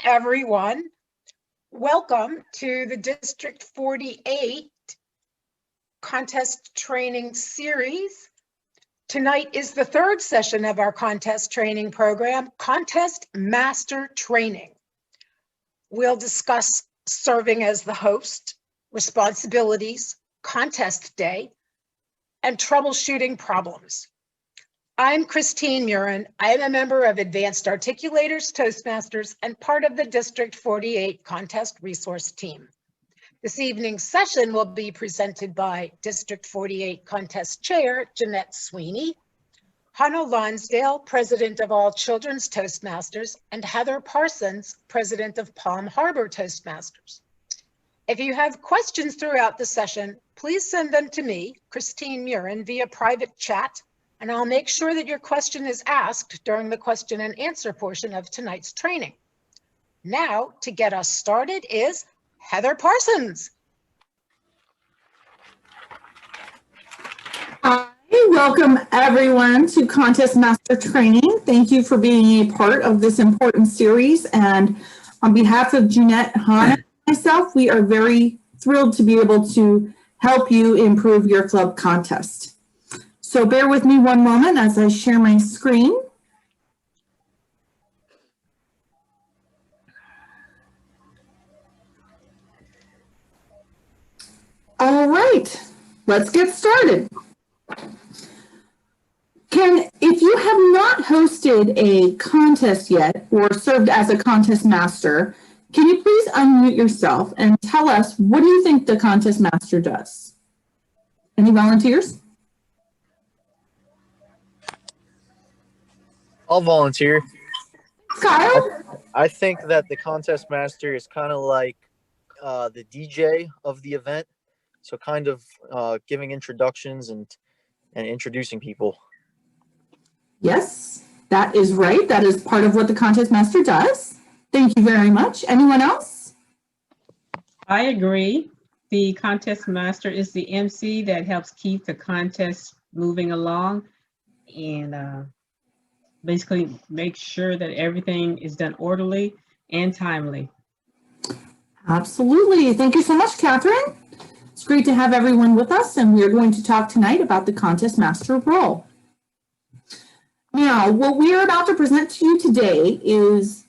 everyone. Welcome to the District 48 Contest Training Series. Tonight is the third session of our contest training program, Contest Master Training. We'll discuss serving as the host, responsibilities, contest day, and troubleshooting problems. I'm Christine Murin. I am a member of Advanced Articulators, Toastmasters, and part of the District 48 Contest Resource Team. This evening's session will be presented by District 48 Contest Chair, Jeanette Sweeney, Hannah Lonsdale, President of All Children's Toastmasters, and Heather Parsons, President of Palm Harbor Toastmasters. If you have questions throughout the session, please send them to me, Christine Murin, via private chat, and I'll make sure that your question is asked during the question and answer portion of tonight's training. Now, to get us started is Heather Parsons. Hi, welcome everyone to Contest Master Training. Thank you for being a part of this important series. And on behalf of Jeanette, Hannah, and myself, we are very thrilled to be able to help you improve your club contest. So bear with me one moment as I share my screen. All right, let's get started. If you have not hosted a contest yet or served as a contest master, can you please unmute yourself and tell us, what do you think the contest master does? Any volunteers? I'll volunteer. Kyle? I think that the contest master is kind of like the DJ of the event. So kind of giving introductions and introducing people. Yes, that is right. That is part of what the contest master does. Thank you very much. Anyone else? I agree. The contest master is the MC that helps keep the contest moving along and basically make sure that everything is done orderly and timely. Absolutely. Thank you so much, Catherine. It's great to have everyone with us, and we're going to talk tonight about the contest master role. Now, what we are about to present to you today is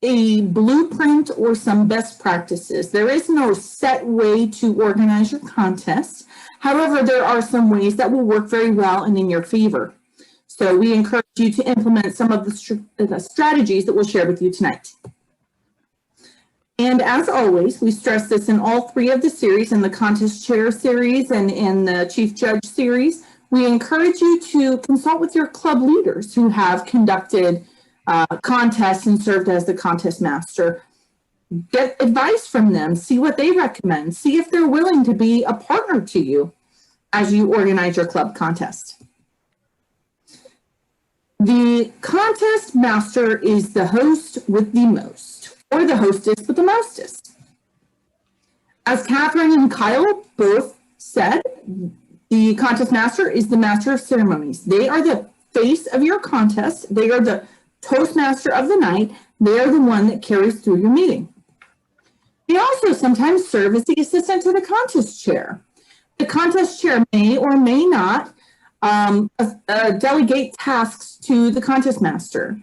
a blueprint or some best practices. There is no set way to organize your contest. However, there are some ways that will work very well and in your favor. So we encourage you to implement some of the strategies that we'll share with you tonight. And as always, we stress this in all three of the series, in the contest chair series and in the chief judge series. We encourage you to consult with your club leaders who have conducted contests and served as the contest master. Get advice from them, see what they recommend, see if they're willing to be a partner to you as you organize your club contest. The contest master is the host with the most, or the hostess with the mostest. As Catherine and Kyle both said, the contest master is the master of ceremonies. They are the face of your contest. They are the Toastmaster of the night. They are the one that carries through your meeting. They also sometimes serve as the assistant to the contest chair. The contest chair may or may not delegate tasks to the contest master.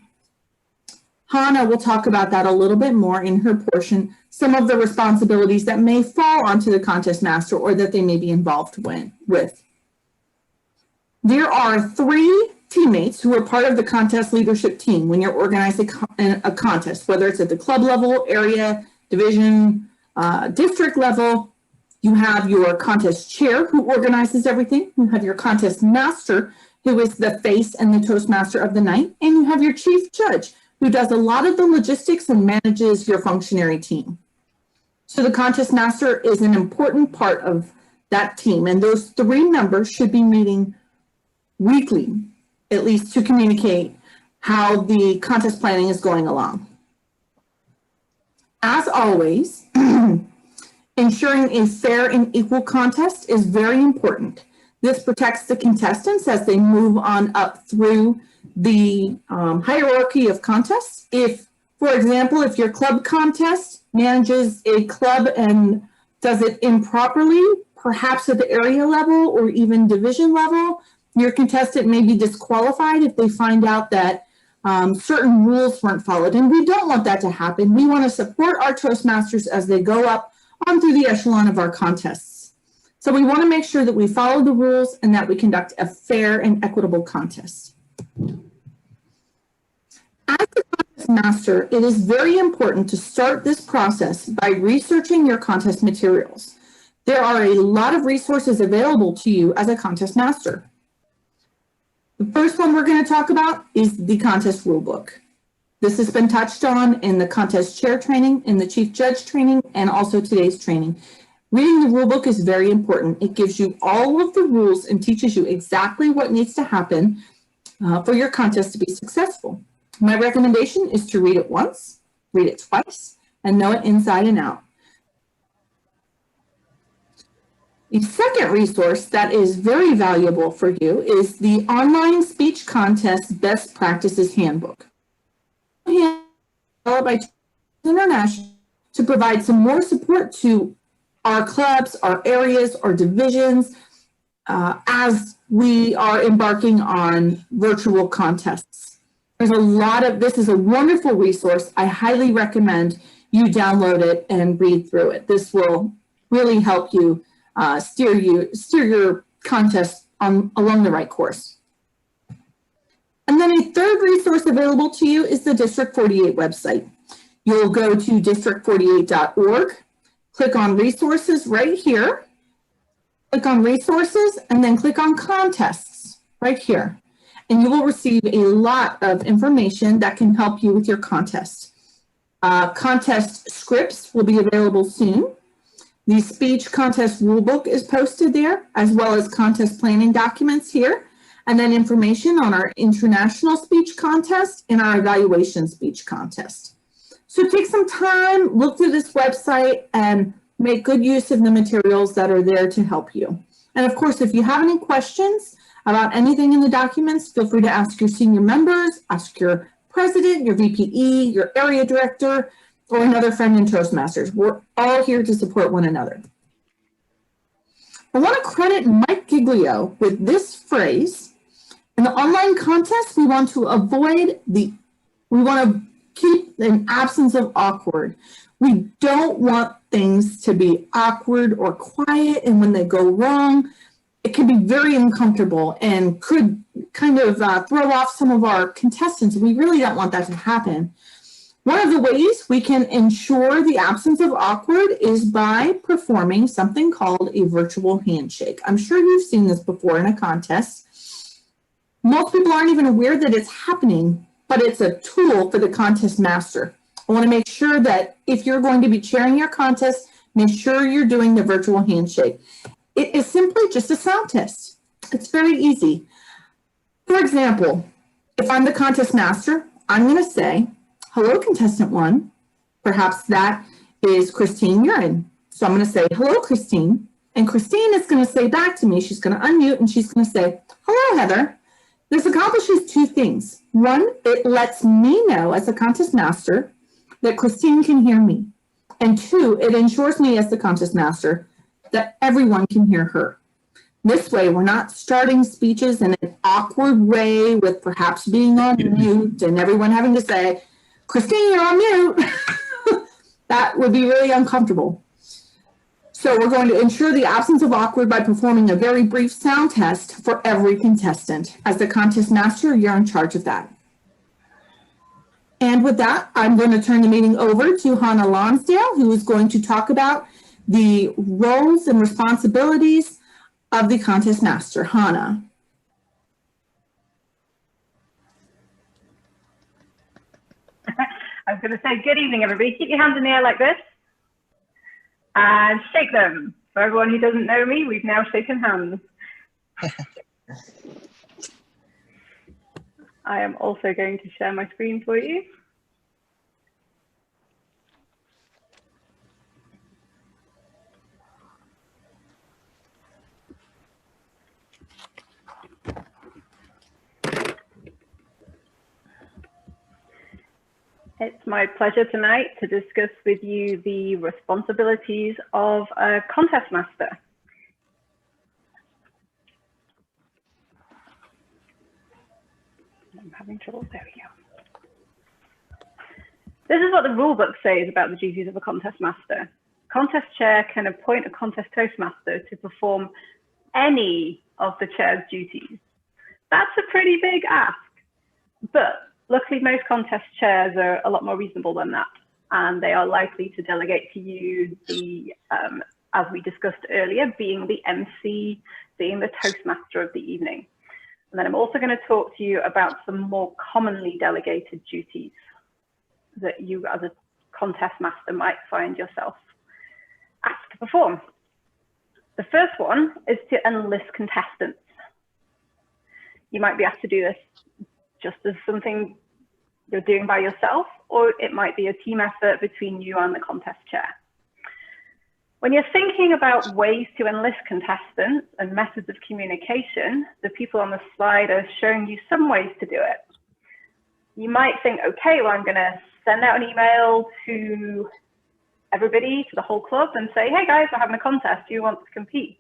Hannah will talk about that a little bit more in her portion, some of the responsibilities that may fall onto the contest master or that they may be involved with. There are 3 teammates who are part of the contest leadership team when you're organizing a contest, whether it's at the club level, area, division, district level. You have your contest chair who organizes everything. You have your contest master who is the face and the Toastmaster of the night. And you have your chief judge who does a lot of the logistics and manages your functionary team. So the contest master is an important part of that team. And those 3 members should be meeting weekly, at least, to communicate how the contest planning is going along. As always, ensuring a fair and equal contest is very important. This protects the contestants as they move on up through the hierarchy of contests. If For example, if your club contest manages a club and does it improperly, perhaps at the area level or even division level, your contestant may be disqualified if they find out that certain rules weren't followed. And we don't want that to happen. We want to support our Toastmasters as they go up on through the echelon of our contests. So we want to make sure that we follow the rules and that we conduct a fair and equitable contest. As the contest master, it is very important to start this process by researching your contest materials. There are a lot of resources available to you as a contest master. The first one we're going to talk about is the contest rulebook. This has been touched on in the contest chair training, in the chief judge training, and also today's training. Reading the rulebook is very important. It gives you all of the rules and teaches you exactly what needs to happen for your contest to be successful. My recommendation is to read it once, read it twice, and know it inside and out. A second resource that is very valuable for you is the Online Speech Contest Best Practices Handbook. Developed by International to provide some more support to our clubs, our areas, our divisions, as we are embarking on virtual contests. There's a lot of, this is a wonderful resource. I highly recommend you download it and read through it. This will really help you steer your contest along the right course. And then a third resource available to you is the District 48 website. You'll go to district48.org, click on resources right here, click on resources, and then click on contests right here. And you will receive a lot of information that can help you with your contest. Contest scripts will be available soon. The speech contest rulebook is posted there, as well as contest planning documents here, and then information on our international speech contest and our evaluation speech contest. So take some time, look through this website, and make good use of the materials that are there to help you. And of course, if you have any questions about anything in the documents, feel free to ask your senior members, ask your president, your VPE, your area director, or another friend in Toastmasters. We're all here to support one another. I want to credit Mike Giglio with this phrase. In the online contest, we want to keep an absence of awkward. We don't want things to be awkward or quiet, and when they go wrong, it can be very uncomfortable and could kind of throw off some of our contestants. We really don't want that to happen. One of the ways we can ensure the absence of awkward is by performing something called a virtual handshake. I'm sure you've seen this before in a contest. Most people aren't even aware that it's happening, but it's a tool for the contest master. I want to make sure that if you're going to be chairing your contest, make sure you're doing the virtual handshake. It is simply just a sound test. It's very easy. For example, if I'm the contest master, I'm going to say, hello, contestant one. Perhaps that is Christine Urin. So I'm going to say, hello, Christine. And Christine is going to say back to me, she's going to unmute and she's going to say, hello, Heather. This accomplishes two things. One, it lets me know as a contest master that Christine can hear me. And two, it ensures me as the contest master that everyone can hear her. This way, we're not starting speeches in an awkward way with perhaps being on mute and everyone having to say, Christine, you're on mute. That would be really uncomfortable. So we're going to ensure the absence of awkward by performing a very brief sound test for every contestant. As the contest master, you're in charge of that. And with that, I'm going to turn the meeting over to Hannah Lonsdale, who is going to talk about the roles and responsibilities of the contest master. Hannah. I was going to say, good evening, everybody. Keep your hands in the air like this and shake them. For everyone who doesn't know me, we've now shaken hands. I am also going to share my screen for you. It's my pleasure tonight to discuss with you the responsibilities of a contest master. I'm having trouble. There we go. This is what the rulebook says about the duties of a contest master. Contest chair can appoint a contest toastmaster to perform any of the chair's duties. That's a pretty big ask, but luckily most contest chairs are a lot more reasonable than that, and they are likely to delegate to you the, as we discussed earlier, being the MC, being the toastmaster of the evening. And then I'm also going to talk to you about some more commonly delegated duties that you as a contest master might find yourself asked to perform. The first one is to enlist contestants. You might be asked to do this just as something you're doing by yourself, or it might be a team effort between you and the contest chair. When you're thinking about ways to enlist contestants and methods of communication, the people on the slide are showing you some ways to do it. You might think, okay, well, I'm going to send out an email to everybody, to the whole club, and say, hey guys, we're having a contest. Do you want to compete?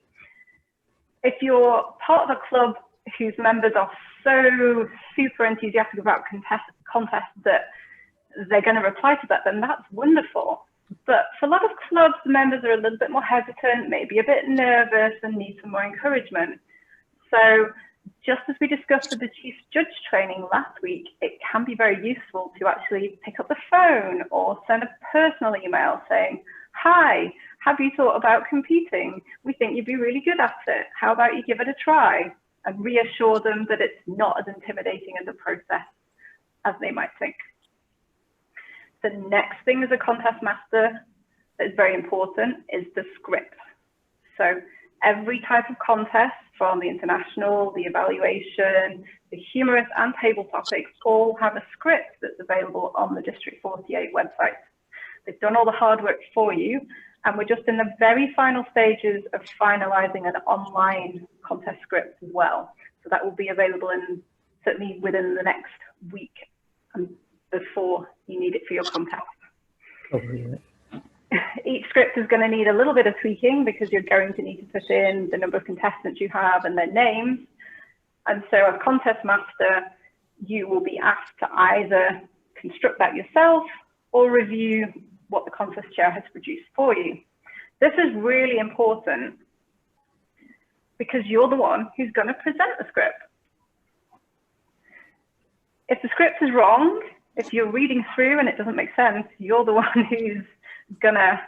If you're part of a club whose members are so super enthusiastic about contests that they're going to reply to that, then that's wonderful. But for a lot of clubs, the members are a little bit more hesitant, maybe a bit nervous, and need some more encouragement. So just as we discussed with the chief judge training last week, it can be very useful to actually pick up the phone or send a personal email saying, hi, have you thought about competing? We think you'd be really good at it. How about you give it a try? And reassure them that it's not as intimidating as a process as they might think. The next thing as a contest master that is very important is the script. So every type of contest, from the international, the evaluation, the humorous and table topics, all have a script that's available on the District 48 website. They've done all the hard work for you, and we're just in the very final stages of finalizing an online contest script as well. So that will be available certainly within the next week and before you need it for your contest. Oh, yeah. Each script is going to need a little bit of tweaking because you're going to need to put in the number of contestants you have and their names. And so as contest master, you will be asked to either construct that yourself or review what the contest chair has produced for you. This is really important because you're the one who's going to present the script. If the script is wrong, if you're reading through and it doesn't make sense, you're the one who's going to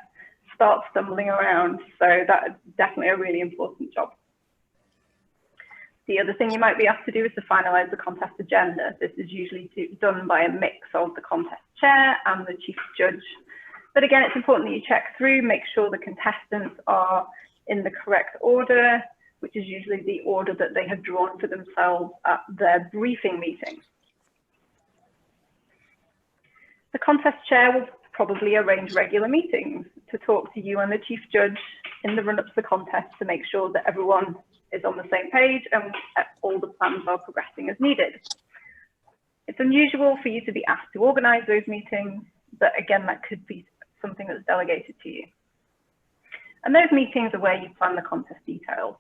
start stumbling around. So that's definitely a really important job. The other thing you might be asked to do is to finalize the contest agenda. This is usually done by a mix of the contest chair and the chief judge. But again, it's important that you check through, make sure the contestants are in the correct order, which is usually the order that they have drawn for themselves at their briefing meeting. The contest chair will probably arrange regular meetings to talk to you and the chief judge in the run-up to the contest to make sure that everyone is on the same page and all the plans are progressing as needed. It's unusual for you to be asked to organize those meetings, but again, that could be something that's delegated to you. And those meetings are where you plan the contest details.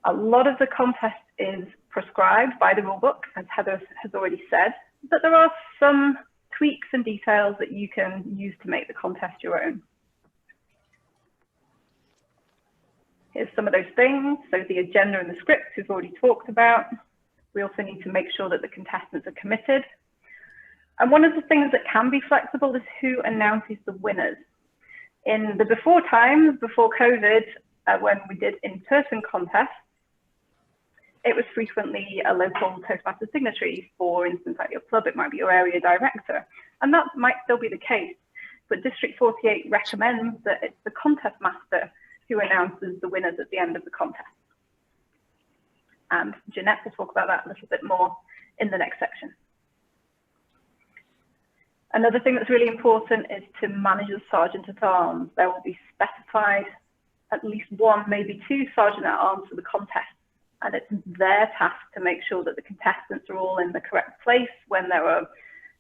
A lot of the contest is prescribed by the rulebook, as Heather has already said, but there are some tweaks and details that you can use to make the contest your own. Here's some of those things. So the agenda and the script we've already talked about. We also need to make sure that the contestants are committed. And one of the things that can be flexible is who announces the winners. In the before times, before COVID, when we did in-person contests, it was frequently a local Toastmaster signatory. For instance, at your club, it might be your area director. And that might still be the case. But District 48 recommends that it's the contest master who announces the winners at the end of the contest. And Jeanette will talk about that a little bit more in the next section. Another thing that's really important is to manage the sergeant at arms. There will be specified at least one, maybe two sergeant at arms for the contest. And it's their task to make sure that the contestants are all in the correct place when there are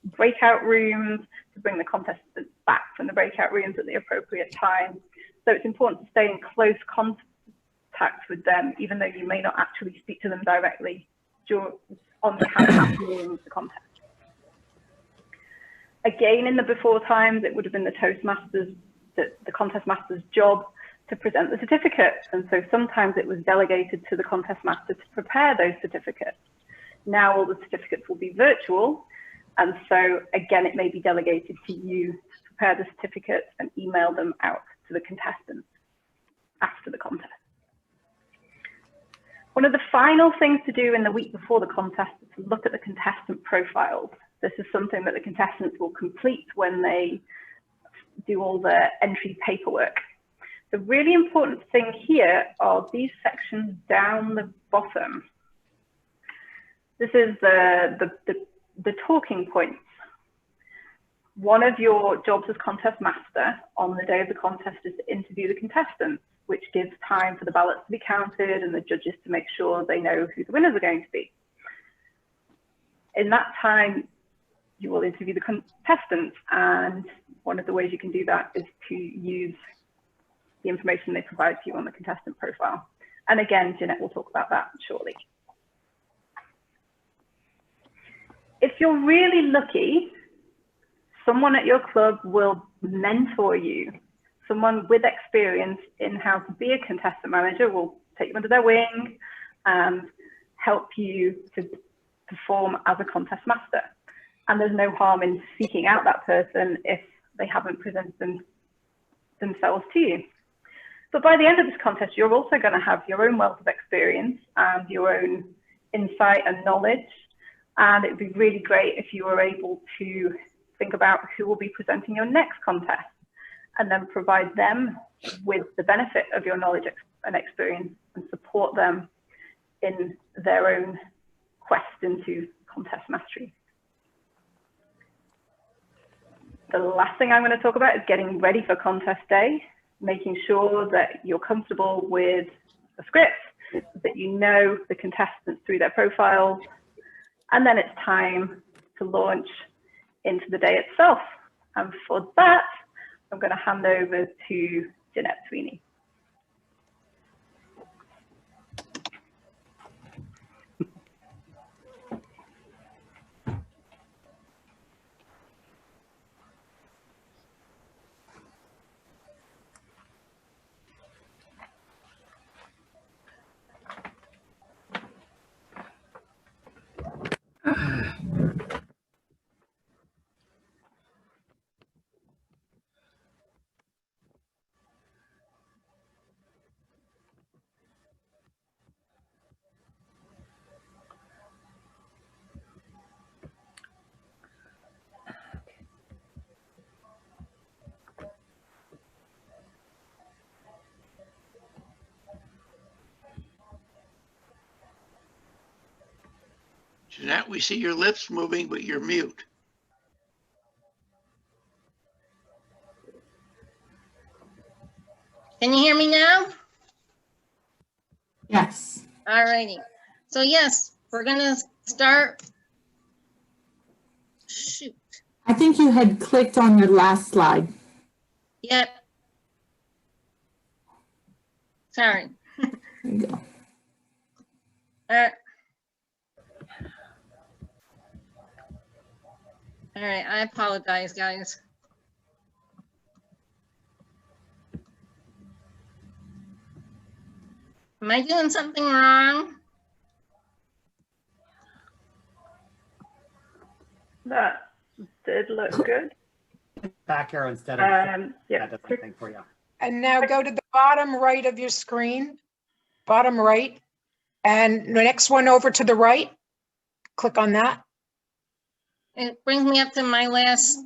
breakout rooms, to bring the contestants back from the breakout rooms at the appropriate time. So it's important to stay in close contact with them, even though you may not actually speak to them directly on camera during the contest. Again, in the before times, it would have been the Toastmasters, the contest master's job to present the certificate. And so sometimes it was delegated to the contest master to prepare those certificates. Now all the certificates will be virtual. And so again, it may be delegated to you to prepare the certificates and email them out to the contestants after the contest. One of the final things to do in the week before the contest is to look at the contestant profiles. This is something that the contestants will complete when they do all their entry paperwork. The really important thing here are these sections down the bottom. This is the talking points. One of your jobs as contest master on the day of the contest is to interview the contestants, which gives time for the ballots to be counted and the judges to make sure they know who the winners are going to be. In that time, you will interview the contestants, and one of the ways you can do that is to use the information they provide to you on the contestant profile. And again, Jeanette will talk about that shortly. If you're really lucky, someone at your club will mentor you. Someone with experience in how to be a contestant manager will take you under their wing and help you to perform as a contest master. And there's no harm in seeking out that person if they haven't presented themselves to you. But by the end of this contest, you're also going to have your own wealth of experience and your own insight and knowledge. And it'd be really great if you were able to think about who will be presenting your next contest and then provide them with the benefit of your knowledge and experience and support them in their own quest into contest mastery. The last thing I'm going to talk about is getting ready for contest day, making sure that you're comfortable with the scripts, that you know the contestants through their profiles, and then it's time to launch into the day itself. And for that, I'm going to hand over to Jeanette Sweeney. Jeanette, we see your lips moving, but you're mute. Can you hear me now? Yes. All righty. So yes, we're gonna start. Shoot. I think you had clicked on your last slide. Yep. Sorry. There you go. All right, I apologize, guys. Am I doing something wrong? That did look good. Back arrow instead of yeah. that doesn't thing for you. And now go to the bottom right of your screen, bottom right, and the next one over to the right. Click on that. It brings me up to my last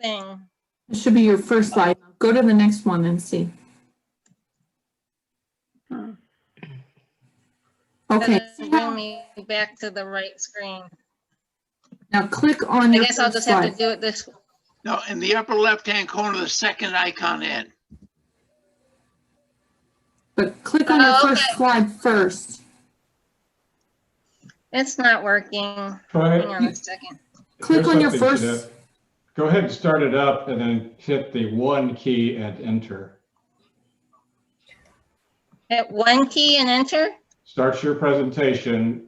thing. It should be your first slide. Go to the next one and see. Okay. Doesn't bring me back to the right screen. Now click on I your guess I'll first just have slide. to do it this way. No, in the upper left-hand corner, the second icon in. But click on your first okay. slide first. It's not working. Try Hang on a second. Click on your There's something, first. Jeanette. Go ahead and start it up and then hit the 1 key and enter. Hit 1 key and enter. Starts your presentation,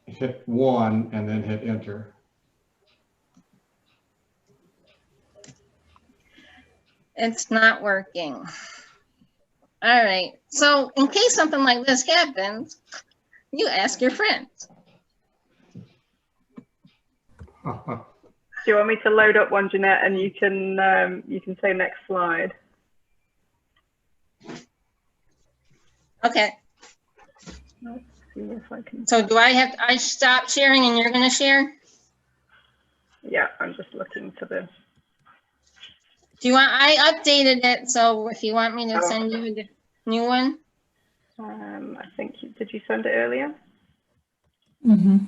hit 1 and then hit enter. It's not working. All right. So in case something like this happens, you ask your friends. Do you want me to load up one, Jeanette, and you can say next slide? Okay. Let's see if I can. So do I stop sharing and you're going to share? Yeah, I'm just looking for this. Do you want, I updated it, so if you want me to send you a new one? I think, did you send it earlier? Mm-hmm.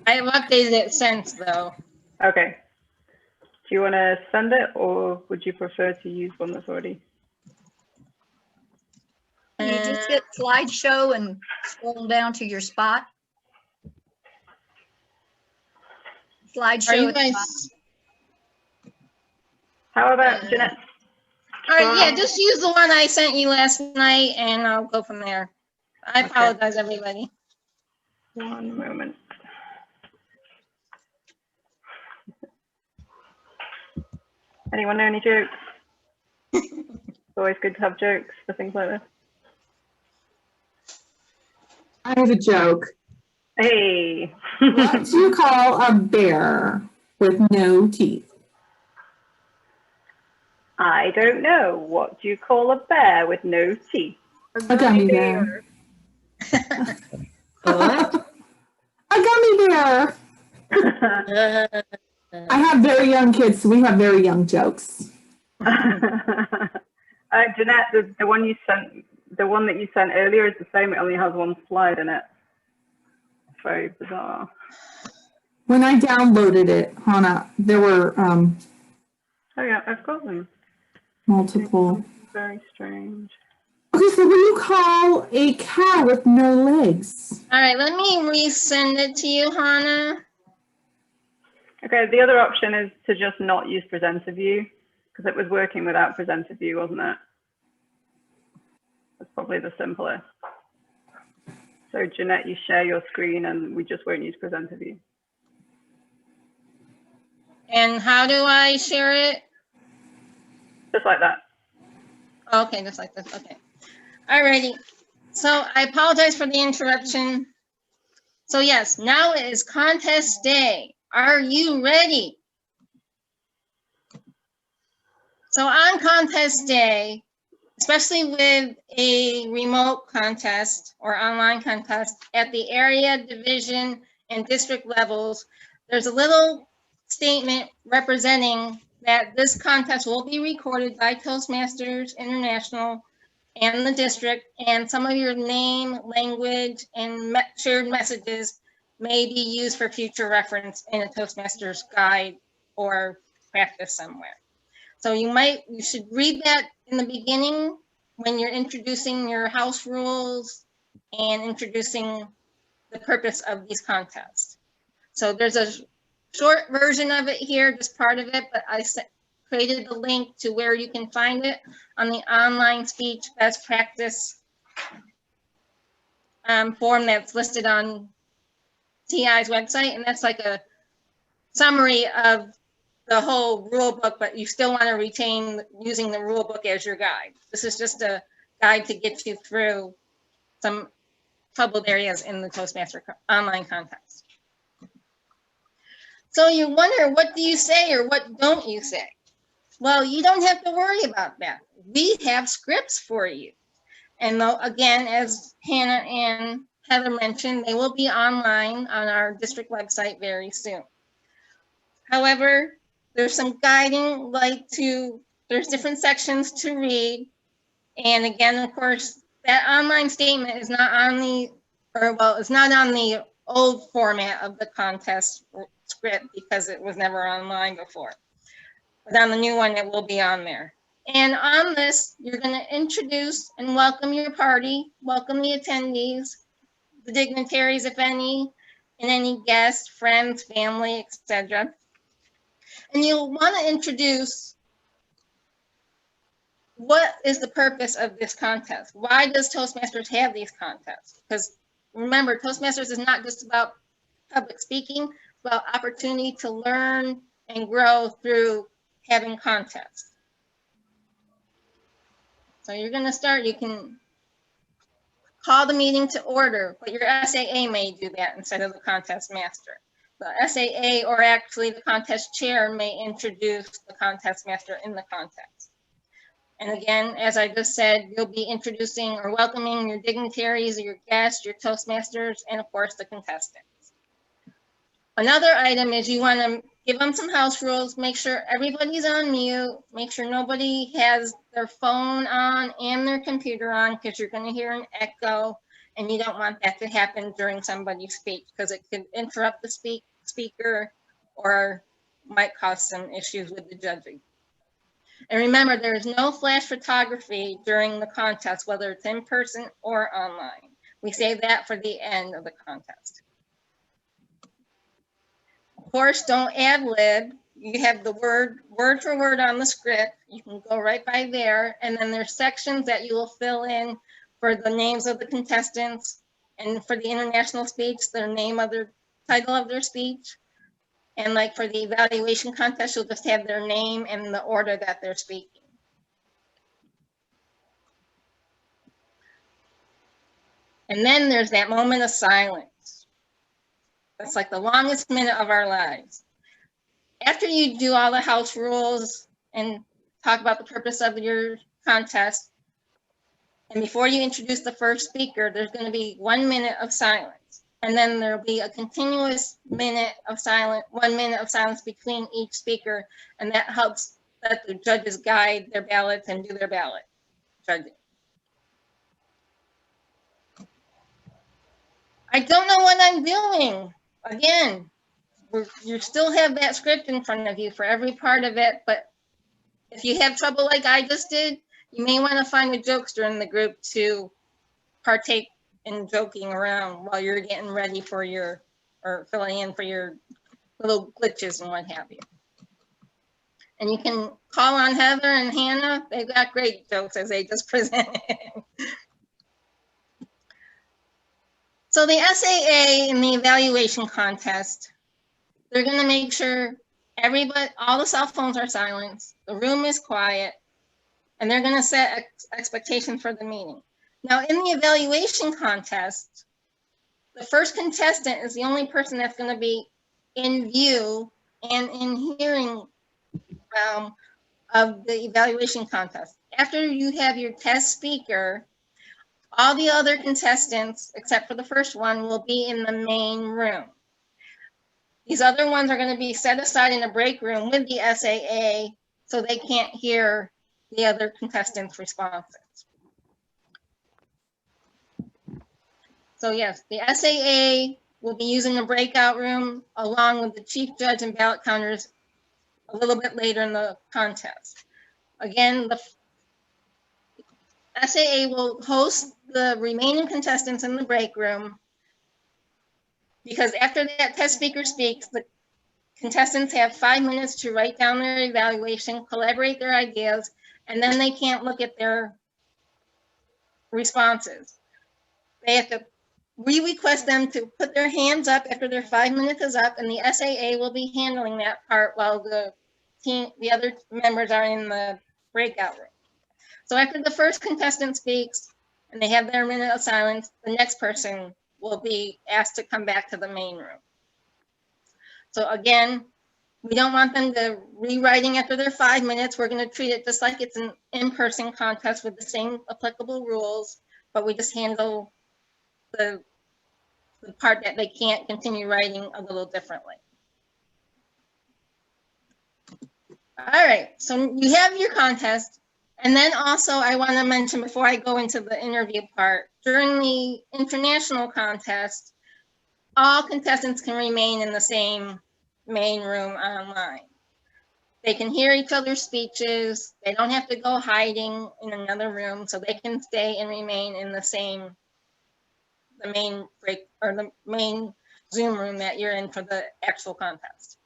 I have updated it since, though. Okay. Do you want to send it, or would you prefer to use one that's already? You just hit slideshow and scroll down to your spot. Are Slideshow. you guys? How about Jeanette? All right, yeah, just use the one I sent you last night, and I'll go from there. I apologize, everybody. One moment. Anyone know any jokes? It's always good to have jokes for things like this. I have a joke. Hey. What do you call a bear with no teeth? I don't know. What do you call a bear with no teeth? A gummy bear. What? A gummy bear. I have very young kids, so we have very young jokes. Jeanette, the one you sent, the one that you sent earlier is the same. It only has one slide in it. It's very bizarre. When I downloaded it, Hannah, there were Oh yeah, I've got them. multiple. Very strange. Okay, so what do you call a cow with no legs? All right, let me resend it to you, Hannah. Okay, the other option is to just not use presenter view, because it was working without presenter view, wasn't it? That's probably the simplest. So Jeanette, you share your screen and we just won't use presenter view. And how do I share it? Just like that. Okay, just like this. Okay. Alrighty. So I apologize for the interruption. So yes, now it is contest day. Are you ready? So on contest day, especially with a remote contest or online contest at the area, division, and district levels, there's a little statement representing that this contest will be recorded by Toastmasters International and the district, and some of your name, language, and shared messages may be used for future reference in a Toastmasters guide or practice somewhere. So you should read that in the beginning when you're introducing your house rules and introducing the purpose of these contests. So there's a short version of it here, just part of it, but I created the link to where you can find it on the online speech best practice form that's listed on TI's website. And that's like a summary of the whole rule book, but you still want to retain using the rule book as your guide. This is just a guide to get you through some troubled areas in the Toastmaster online contest. So you wonder, what do you say or what don't you say? Well, you don't have to worry about that. We have scripts for you. And though, again, as Hannah and Heather mentioned, they will be online on our district website very soon. However, there's some guiding, there's different sections to read. And again, of course, that online statement is not on it's not on the old format of the contest script because it was never online before. But on the new one, it will be on there. And on this, you're going to introduce and welcome your party, welcome the attendees, the dignitaries, if any, and any guests, friends, family, etc. And you'll want to introduce what is the purpose of this contest? Why does Toastmasters have these contests? Because remember, Toastmasters is not just about public speaking, it's about opportunity to learn and grow through having contests. So you're going to start, you can call the meeting to order, but your SAA may do that instead of the contest master. The SAA, or actually the contest chair, may introduce the contest master in the contest. And again, as I just said, you'll be introducing or welcoming your dignitaries, your guests, your Toastmasters, and of course the contestants. Another item is you want to give them some house rules, make sure everybody's on mute, make sure nobody has their phone on and their computer on, because you're going to hear an echo, and you don't want that to happen during somebody's speech, because it could interrupt the speaker or might cause some issues with the judging. And remember, there is no flash photography during the contest, whether it's in person or online. We save that for the end of the contest. Of course, don't ad lib. You have the word for word on the script. You can go right by there. And then there's sections that you will fill in for the names of the contestants, and for the international speech, their name of their title of their speech. And like for the evaluation contest, you'll just have their name and the order that they're speaking. And then there's that moment of silence. That's like the longest minute of our lives. After you do all the house rules and talk about the purpose of your contest, and before you introduce the first speaker, there's going to be 1 minute of silence. And then there'll be a continuous minute of silence, 1 minute of silence between each speaker. And that helps let the judges guide their ballots and do their ballot judging. I don't know what I'm doing. Again, you still have that script in front of you for every part of it. But if you have trouble like I just did, you may want to find a jokester in the group to partake in joking around while you're getting ready for your, or filling in for your little glitches and what have you. And you can call on Heather and Hannah. They've got great jokes as they just presented. So the SAA and the evaluation contest, they're going to make sure everybody, all the cell phones are silenced, the room is quiet, and they're going to set expectations for the meeting. Now, in the evaluation contest, the first contestant is the only person that's going to be in view and in hearing of the evaluation contest. After you have your test speaker, all the other contestants, except for the first one, will be in the main room. These other ones are going to be set aside in a break room with the SAA, so they can't hear the other contestants' responses. So yes, the SAA will be using the breakout room along with the chief judge and ballot counters a little bit later in the contest. Again, the SAA will host the remaining contestants in the break room, because after that test speaker speaks, the contestants have 5 minutes to write down their evaluation, collaborate their ideas, and then they can't look at their responses. They have to, we request them to put their hands up after their 5 minutes is up, and the SAA will be handling that part while the team, the other members are in the breakout room. So after the first contestant speaks and they have their minute of silence, the next person will be asked to come back to the main room. So again, we don't want them to rewriting after their 5 minutes. We're going to treat it just like it's an in-person contest with the same applicable rules, but we just handle the part that they can't continue writing a little differently. All right, so you have your contest. And then also I want to mention before I go into the interview part, during the international contest, all contestants can remain in the same main room online. They can hear each other's speeches. They don't have to go hiding in another room, so they can stay and remain in the main break or the main Zoom room that you're in for the actual contest.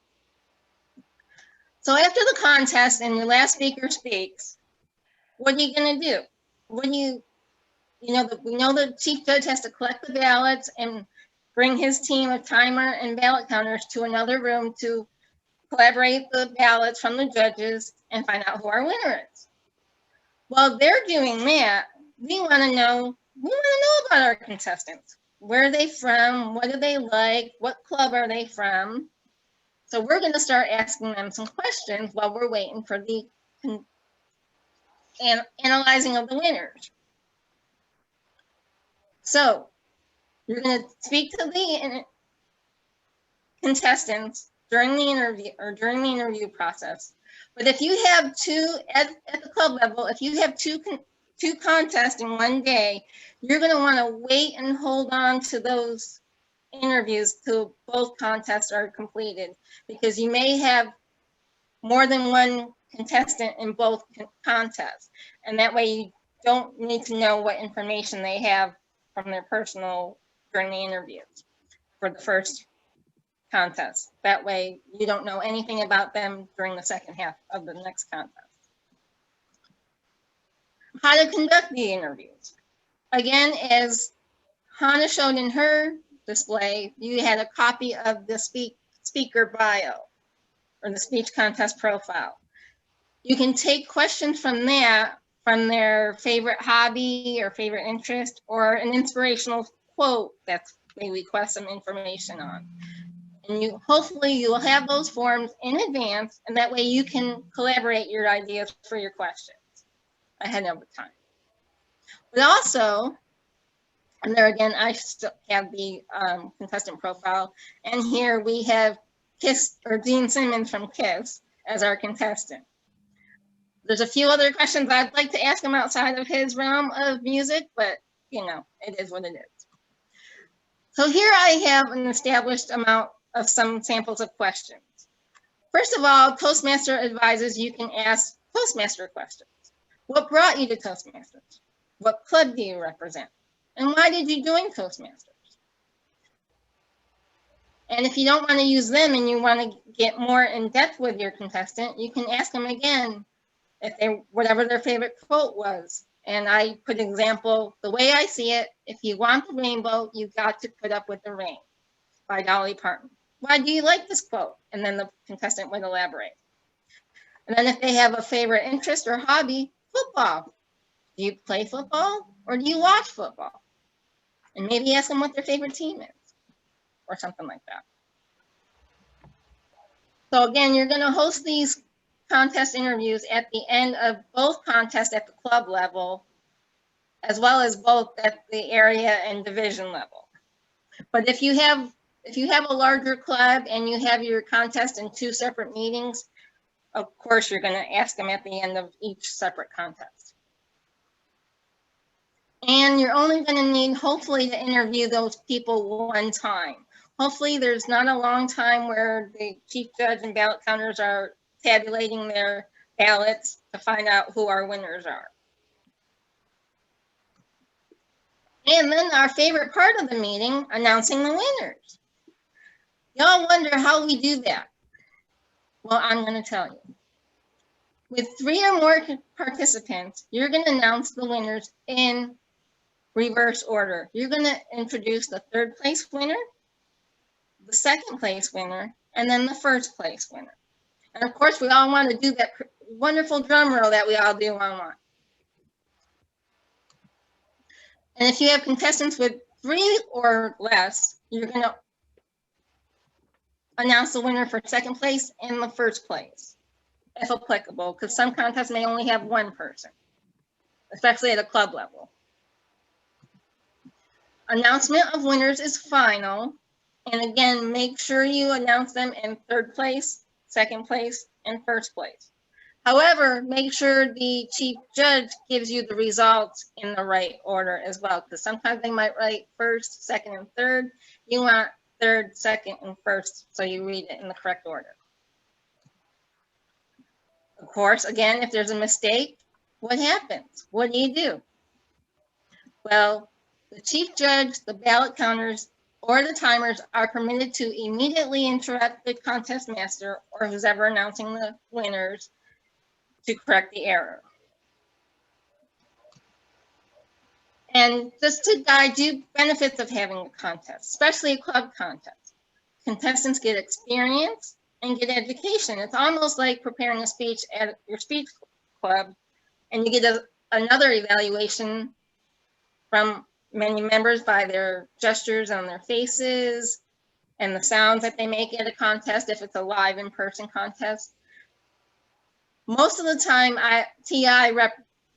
So after the contest and your last speaker speaks, what are you going to do? We know the chief judge has to collect the ballots and bring his team of timer and ballot counters to another room to collaborate the ballots from the judges and find out who our winner is. While they're doing that, we want to know about our contestants. Where are they from? What do they like? What club are they from? So we're going to start asking them some questions while we're waiting for the analyzing of the winners. So you're going to speak to the contestants during the interview process. But if you have two at the club level, if you have two contests in one day, you're going to want to wait and hold on to those interviews till both contests are completed, because you may have more than one contestant in both contests, and that way you don't need to know what information they have from their personal during the interviews for the first contest. That way you don't know anything about them during the second half of the next contest. How to conduct the interviews. Again, as Hannah showed in her display, you had a copy of the speaker bio or the speech contest profile. You can take questions from that, from their favorite hobby or favorite interest, or an inspirational quote that they request some information on. And hopefully you will have those forms in advance, and that way you can collaborate your ideas for your questions ahead of time. But also, and there again, I still have the contestant profile, and here we have Dean Simmons from KISS as our contestant. There's a few other questions I'd like to ask him outside of his realm of music, but you know, it is what it is. So here I have an established amount of some samples of questions. First of all, Toastmaster advises you can ask Toastmaster questions. What brought you to Toastmasters? What club do you represent? And why did you join Toastmasters? And if you don't want to use them and you want to get more in depth with your contestant, you can ask them again whatever their favorite quote was. And I put an example, the way I see it, if you want the rainbow, you've got to put up with the rain, by Dolly Parton. Why do you like this quote? And then the contestant would elaborate. And then if they have a favorite interest or hobby, football. Do you play football or do you watch football? And maybe ask them what their favorite team is or something like that. So again, you're going to host these contest interviews at the end of both contests at the club level, as well as both at the area and division level. But if you have a larger club and you have your contest in two separate meetings, of course, you're going to ask them at the end of each separate contest. And you're only going to need, hopefully, to interview those people one time. Hopefully, there's not a long time where the chief judge and ballot counters are tabulating their ballots to find out who our winners are. And then our favorite part of the meeting, announcing the winners. Y'all wonder how we do that. Well, I'm going to tell you. With 3 or more participants, you're going to announce the winners in reverse order. You're going to introduce the 3rd place winner, the 2nd place winner, and then the 1st place winner. And of course, we all want to do that wonderful drum roll that we all do online. And if you have contestants with 3 or less, you're going to announce the winner for 2nd place and the 1st place, if applicable, because some contests may only have 1 person, especially at a club level. Announcement of winners is final. And again, make sure you announce them in 3rd place, 2nd place, and 1st place. However, make sure the chief judge gives you the results in the right order as well, because sometimes they might write 1st, 2nd, and 3rd. You want 3rd, 2nd, and 1st, so you read it in the correct order. Of course, again, if there's a mistake, what happens? What do you do? Well, the chief judge, the ballot counters, or the timers are permitted to immediately interrupt the contest master or who's ever announcing the winners to correct the error. And just to guide you, benefits of having a contest, especially a club contest. Contestants get experience and get education. It's almost like preparing a speech at your speech club, and you get another evaluation from many members by their gestures on their faces and the sounds that they make at a contest if it's a live in-person contest. Most of the time, TI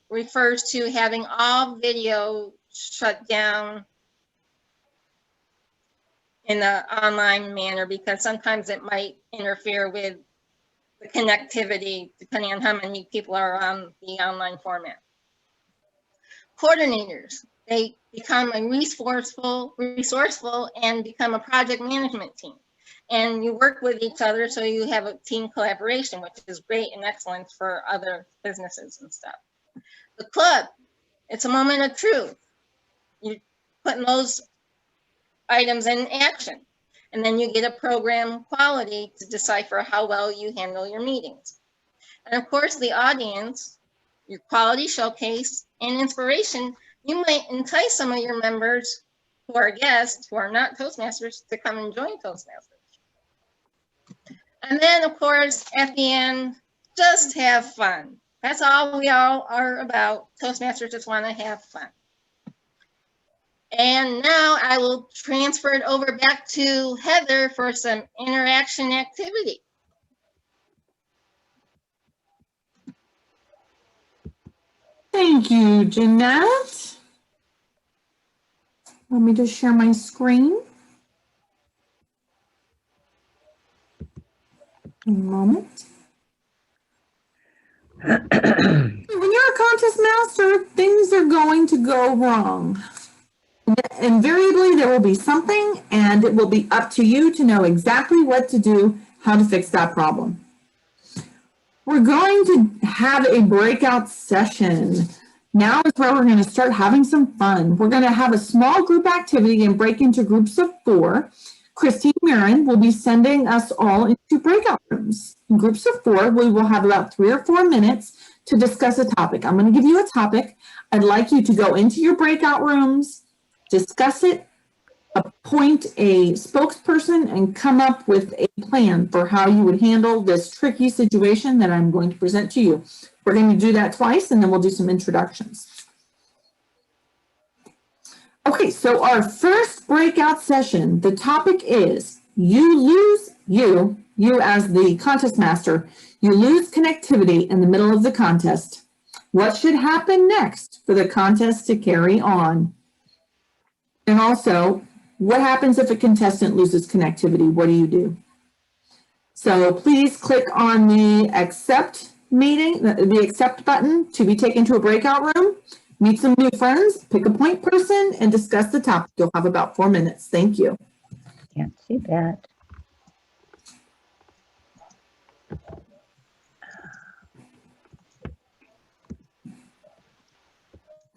refers to having all video shut down in an online manner because sometimes it might interfere with the connectivity depending on how many people are on the online format. Coordinators, they become a resourceful and become a project management team. And you work with each other so you have a team collaboration, which is great and excellent for other businesses and stuff. The club, it's a moment of truth. You're putting those items in action. And then you get a program quality to decipher how well you handle your meetings. And of course, the audience, your quality showcase and inspiration, you might entice some of your members who are guests, who are not Toastmasters, to come and join Toastmasters. And then, of course, at the end, just have fun. That's all we all are about. Toastmasters just want to have fun. And now I will transfer it over back to Heather for some interaction activity. Thank you, Jeanette. Let me just share my screen. A moment. When you're a contest master, things are going to go wrong. Invariably, there will be something, and it will be up to you to know exactly what to do, how to fix that problem. We're going to have a breakout session. Now is where we're going to start having some fun. We're going to have a small group activity and break into groups of 4. Christine Marin will be sending us all into breakout rooms. In groups of 4, we will have about 3 or 4 minutes to discuss a topic. I'm going to give you a topic. I'd like you to go into your breakout rooms, discuss it, appoint a spokesperson, and come up with a plan for how you would handle this tricky situation that I'm going to present to you. We're going to do that twice, and then we'll do some introductions. Okay, so our first breakout session, the topic is you as the contest master, you lose connectivity in the middle of the contest. What should happen next for the contest to carry on? And also, what happens if a contestant loses connectivity? What do you do? So please click on the accept meeting, the accept button to be taken to a breakout room. Meet some new friends, pick a point person, and discuss the topic. You'll have about 4 minutes. Thank you. Can't see that.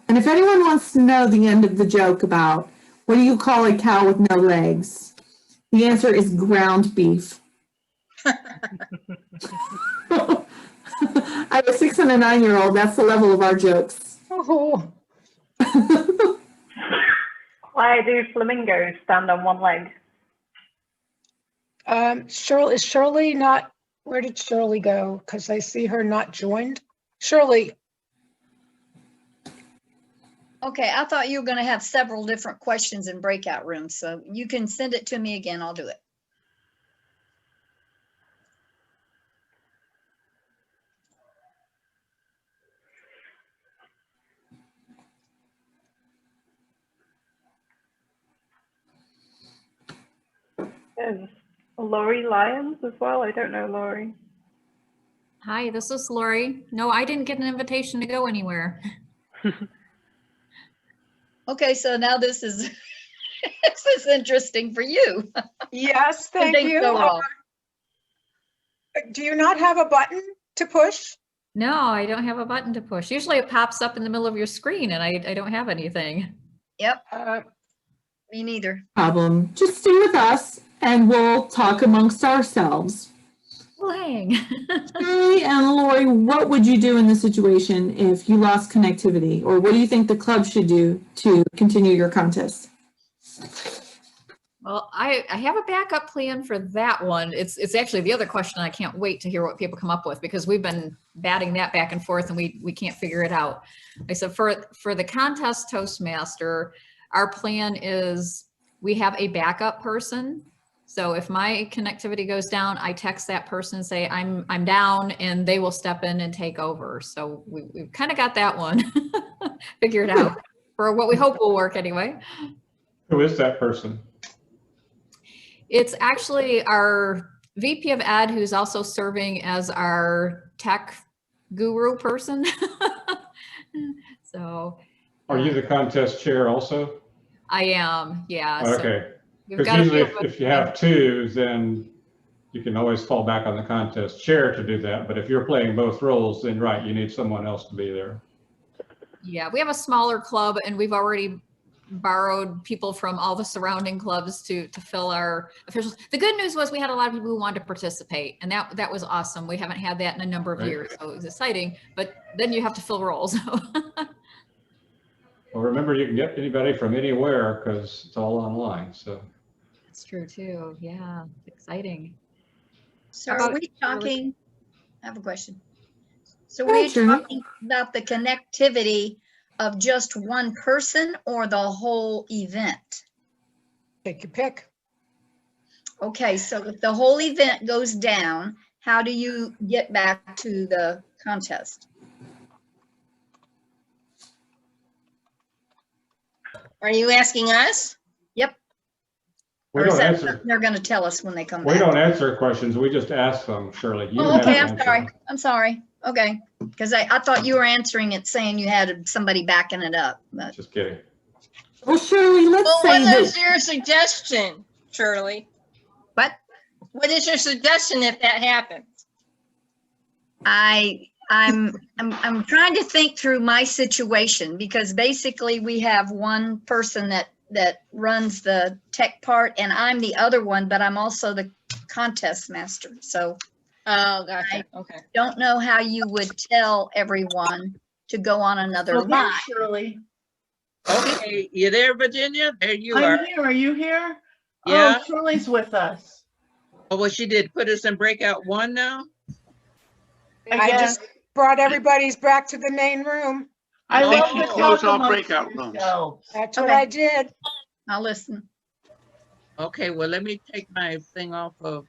And if anyone wants to know the end of the joke about what do you call a cow with no legs, the answer is ground beef. I have a 6 and a 9-year-old. That's the level of our jokes. Oh. Why do flamingos stand on one leg? Shirley, is Shirley not, where did Shirley go? Because I see her not joined. Shirley. Okay, I thought you were going to have several different questions in breakout rooms, so you can send it to me again. I'll do it. There's Lori Lyons as well. I don't know Lori. Hi, this is Lori. No, I didn't get an invitation to go anywhere. Okay, so now this is this is interesting for you. Yes, thank Things you. go wrong. Do you not have a button to push? No, I don't have a button to push. Usually it pops up in the middle of your screen and I don't have anything. Yep. Me neither. Problem. Just stay with us and we'll talk amongst ourselves. Well, hang. Shirley and Lori, what would you do in this situation if you lost connectivity? Or what do you think the club should do to continue your contest? Well, I have a backup plan for that one. It's actually the other question. I can't wait to hear what people come up with because we've been batting that back and forth and we can't figure it out. I said for the contest Toastmaster, our plan is we have a backup person. So if my connectivity goes down, I text that person and say I'm down, and they will step in and take over. So we've kind of got that one figured out for what we hope will work anyway. Who is that person? It's actually our VP of Ed, who's also serving as our tech guru person. So. Are you the contest chair also? I am, yeah. Okay. So because usually if you have two, then you can always fall back on the contest chair to do that. But if you're playing both roles, then right, you need someone else to be there. Yeah, we have a smaller club and we've already borrowed people from all the surrounding clubs to fill our officials. The good news was we had a lot of people who wanted to participate, and that was awesome. We haven't had that in a number of years, so it was exciting, but then you have to fill roles. Well, remember, you can get anybody from anywhere because it's all online. So that's true too. Yeah, exciting. So are we talking? I have a question. So we're talking about the connectivity of just one person or the whole event? Take your pick. Okay, so if the whole event goes down, how do you get back to the contest? Are you asking us? Yep. we Or is don't that answer. something they're going to tell us when they come We back? don't answer questions. We just ask them, Shirley. You Oh, have okay, to I'm answer sorry. them. I'm sorry. Okay, because I thought you were answering it saying you had somebody backing it up. But Just kidding. Well, Shirley, let's Well, say what is that. your suggestion, Shirley? What? What is your suggestion if that happens? I'm trying to think through my situation because basically we have one person that runs the tech part and I'm the other one, but I'm also the contest master. So Oh, gotcha. Okay. don't know how you would tell everyone to go on another line. Shirley. Okay, you there, Virginia? There you are. I'm here. Are you here? Yeah. Oh, Shirley's with us. Oh, what she did, put us in breakout one now? I just brought everybody's back to the main room. I think love she the closed talk all amongst breakout rooms. yourselves. That's what I did. I'll listen. Okay, well, let me take my thing off of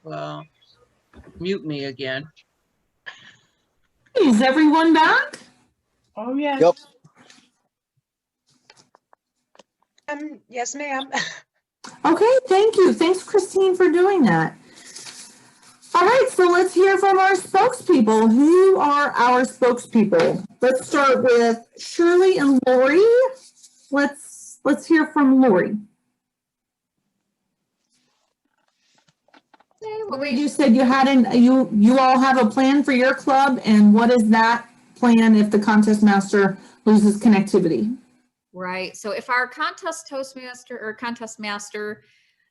mute me again. Is everyone back? Oh, yes. Yep. Yes, ma'am. Okay, thank you. Thanks, Christine, for doing that. All right, so let's hear from our spokespeople. Who are our spokespeople? Let's start with Shirley and Lori. Let's hear from Lori. Lori, you said you had you all have a plan for your club, and what is that plan if the contest master loses connectivity? Right. So if our contest Toastmaster or contest master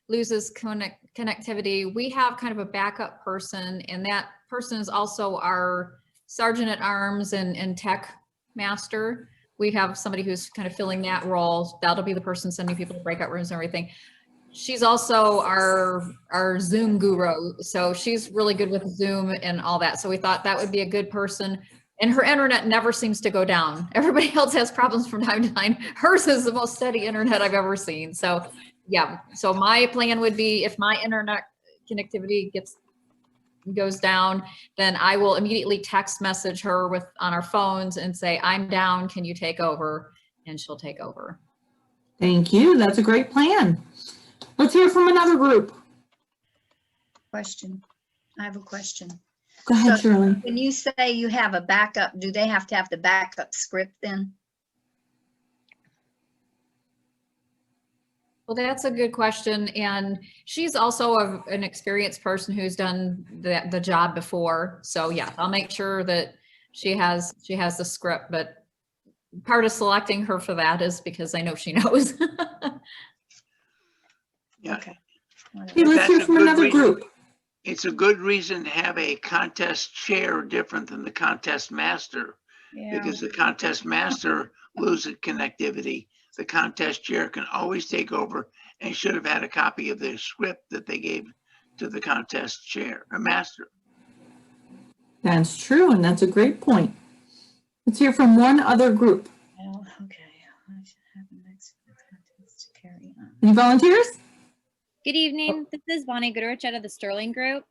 loses connectivity, we have kind of a backup person, and that person is also our sergeant at arms and tech master. We have somebody who's kind of filling that role. That'll be the person sending people to breakout rooms and everything. She's also our Zoom guru. So she's really good with Zoom and all that. So we thought that would be a good person. And her internet never seems to go down. Everybody else has problems from time to time. Hers is the most steady internet I've ever seen. So yeah, so my plan would be if my internet connectivity goes down, then I will immediately text message her on our phones and say, I'm down, can you take over? And she'll take over. Thank you. That's a great plan. Let's hear from another group. Question. I have a question. Go ahead, So, Shirley. when you say you have a backup, do they have to have the backup script then? Well, that's a good question. And she's also an experienced person who's done the job before. So yeah, I'll make sure that she has the script, but part of selecting her for that is because I know she knows. Yeah. Okay. Hey, let's That's hear a from good another reason. group. It's a good reason to have a contest chair different than the contest master, Yeah. because the contest master loses connectivity. The contest chair can always take over and should have had a copy of the script that they gave to the contest chair, a master. That's true, and that's a great point. Let's hear from one other group. Well, okay. I should have the next contest to carry on. Any volunteers? Good evening. This is Bonnie Goodrich out of the Sterling Group.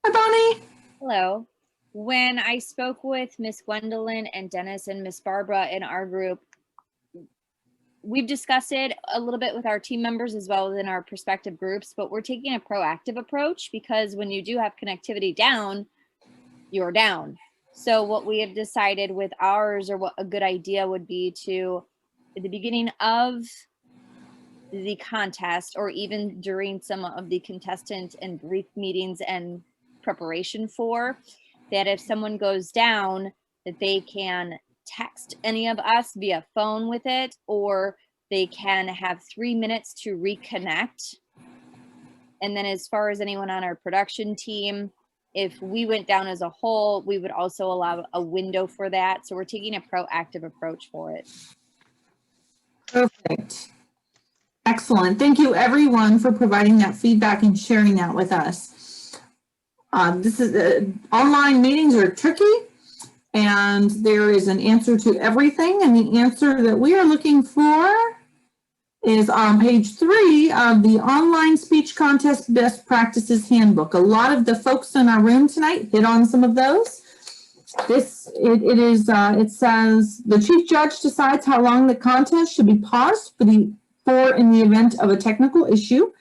Hi, Bonnie. Hello. When I spoke with Miss Gwendolyn and Dennis and Miss Barbara in our group, we've discussed it a little bit with our team members as well as in our prospective groups, but we're taking a proactive approach because when you do have connectivity down, you're down. So what we have decided with ours, or what a good idea would be to, at the beginning of the contest, or even during some of the contestant and brief meetings and preparation for, that if someone goes down, that they can text any of us via phone with it, or they can have 3 minutes to reconnect. And then as far as anyone on our production team, if we went down as a whole, we would also allow a window for that. So we're taking a proactive approach for it. Perfect. Excellent. Thank you, everyone, for providing that feedback and sharing that with us. Online meetings are tricky, and there is an answer to everything. And the answer that we are looking for is on page 3 of the Online Speech Contest Best Practices Handbook. A lot of the folks in our room tonight hit on some of those. It says the chief judge decides how long the contest should be paused for in the event of a technical issue.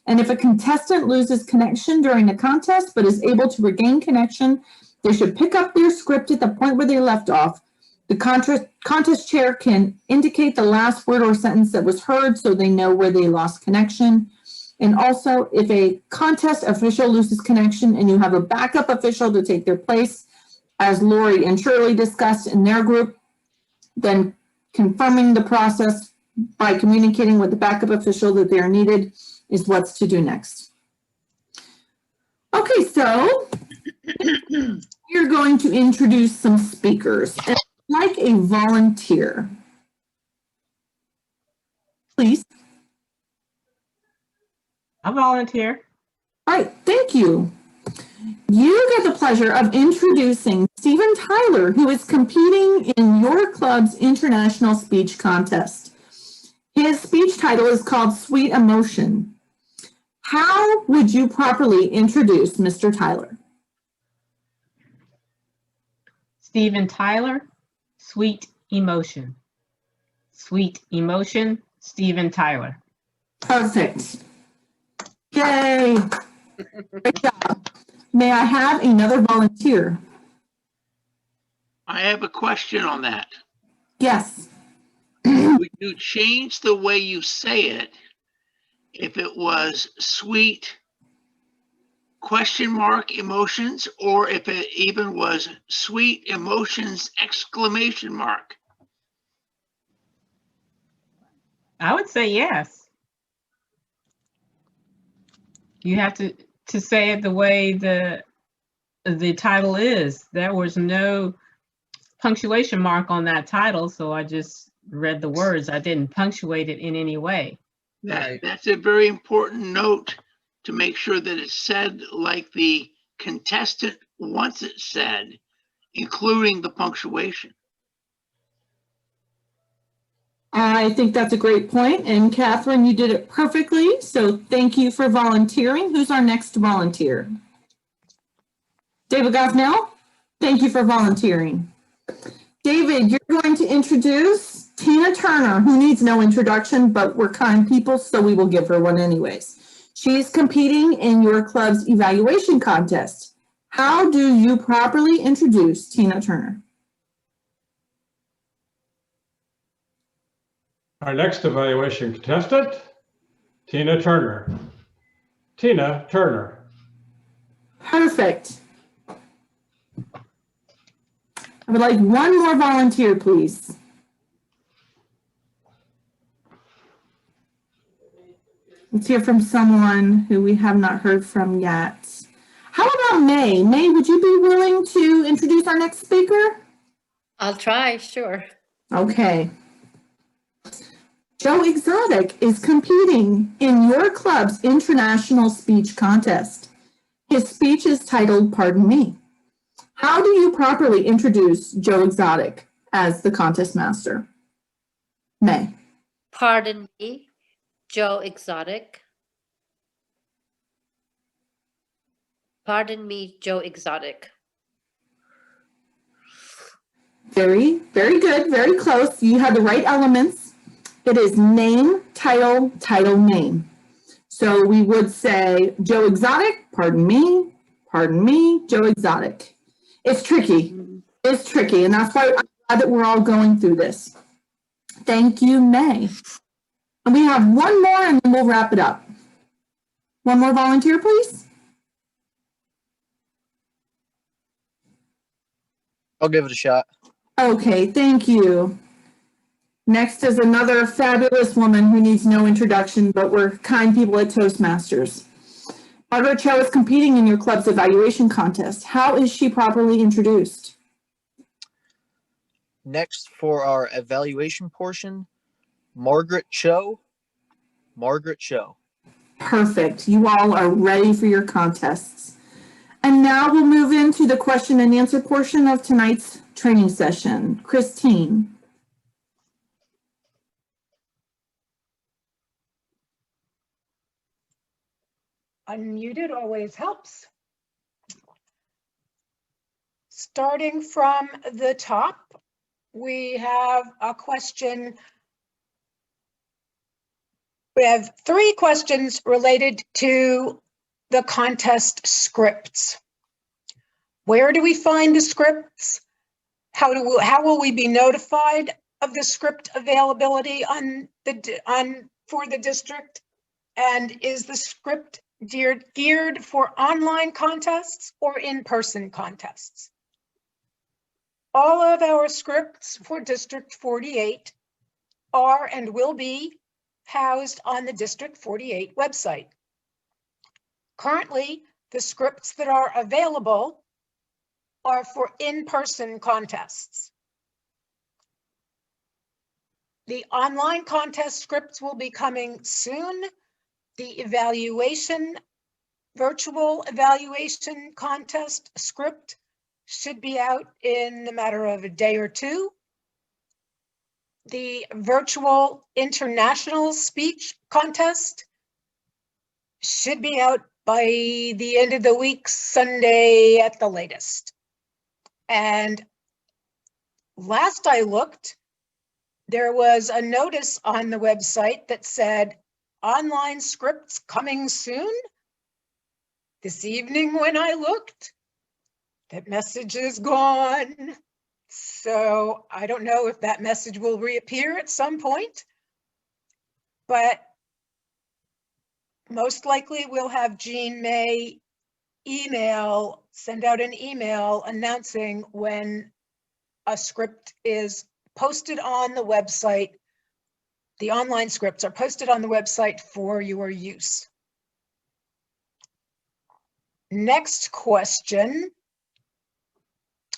And if a contestant loses connection during a contest but is able to regain connection, they should pick up their script at the point where they left off. The contest chair can indicate the last word or sentence that was heard so they know where they lost connection. And also, if a contest official loses connection and you have a backup official to take their place, as Lori and Shirley discussed in their group, then confirming the process by communicating with the backup official that they are needed is what's to do next. Okay, so we're going to introduce some speakers. And I'd like a volunteer, please. I volunteer. All right, thank you. You get the pleasure of introducing Stephen Tyler, who is competing in your club's international speech contest. His speech title is called Sweet Emotion. How would you properly introduce Mr. Tyler? Stephen Tyler, Sweet Emotion. Sweet Emotion, Stephen Tyler. Perfect. Yay. Great job. May I have another volunteer? I have a question on that. Yes. Would you change the way you say it if it was sweet question mark emotions, or if it even was sweet emotions exclamation mark? I would say yes. You have to say it the way the title is. There was no punctuation mark on that title, so I just read the words. I didn't punctuate it in any way. That's a very important note, to make sure that it's said like the contestant wants it said, including the punctuation. I think that's a great point, and Catherine, you did it perfectly, so thank you for volunteering. Who's our next volunteer? David Gosnell, thank you for volunteering. David, you're going to introduce Tina Turner, who needs no introduction, but we're kind people, so we will give her one anyways. She's competing in your club's evaluation contest. How do you properly introduce Tina Turner? Our next evaluation contestant, Tina Turner. Tina Turner. Perfect. I would like one more volunteer, please. Let's hear from someone who we have not heard from yet. How about May? May, would you be willing to introduce our next speaker? I'll try, sure. Okay. Joe Exotic is competing in your club's international speech contest. His speech is titled, Pardon Me. How do you properly introduce Joe Exotic as the contest master? May. Pardon me, Joe Exotic. Pardon me, Joe Exotic. Very, very good, very close. You have the right elements. It is name, title, title, name. So we would say Joe Exotic, pardon me, Joe Exotic. It's tricky. It's tricky, and that's why I'm glad that we're all going through this. Thank you, May. And we have one more, and then we'll wrap it up. One more volunteer, please. I'll give it a shot. Okay, thank you. Next is another fabulous woman who needs no introduction, but we're kind people at Toastmasters. Margaret Cho is competing in your club's evaluation contest. How is she properly introduced? Next for our evaluation portion, Margaret Cho. Margaret Cho. Perfect. You all are ready for your contests. And now we'll move into the question and answer portion of tonight's training session. Christine. Unmuted always helps. Starting from the top, we have a question. We have 3 questions related to the contest scripts. Where do we find the scripts? How will we be notified of the script availability for the district? And is the script geared for online contests or in-person contests? All of our scripts for District 48 are and will be housed on the District 48 website. Currently, the scripts that are available are for in-person contests. The online contest scripts will be coming soon. The virtual evaluation contest script should be out in a matter of a day or 2. The virtual international speech contest should be out by the end of the week, Sunday at the latest. And last I looked, there was a notice on the website that said, online scripts coming soon. This evening when I looked, that message is gone. So I don't know if that message will reappear at some point, but most likely we'll have Jean May send out an email announcing when a script is posted on the website. The online scripts are posted on the website for your use. Next question.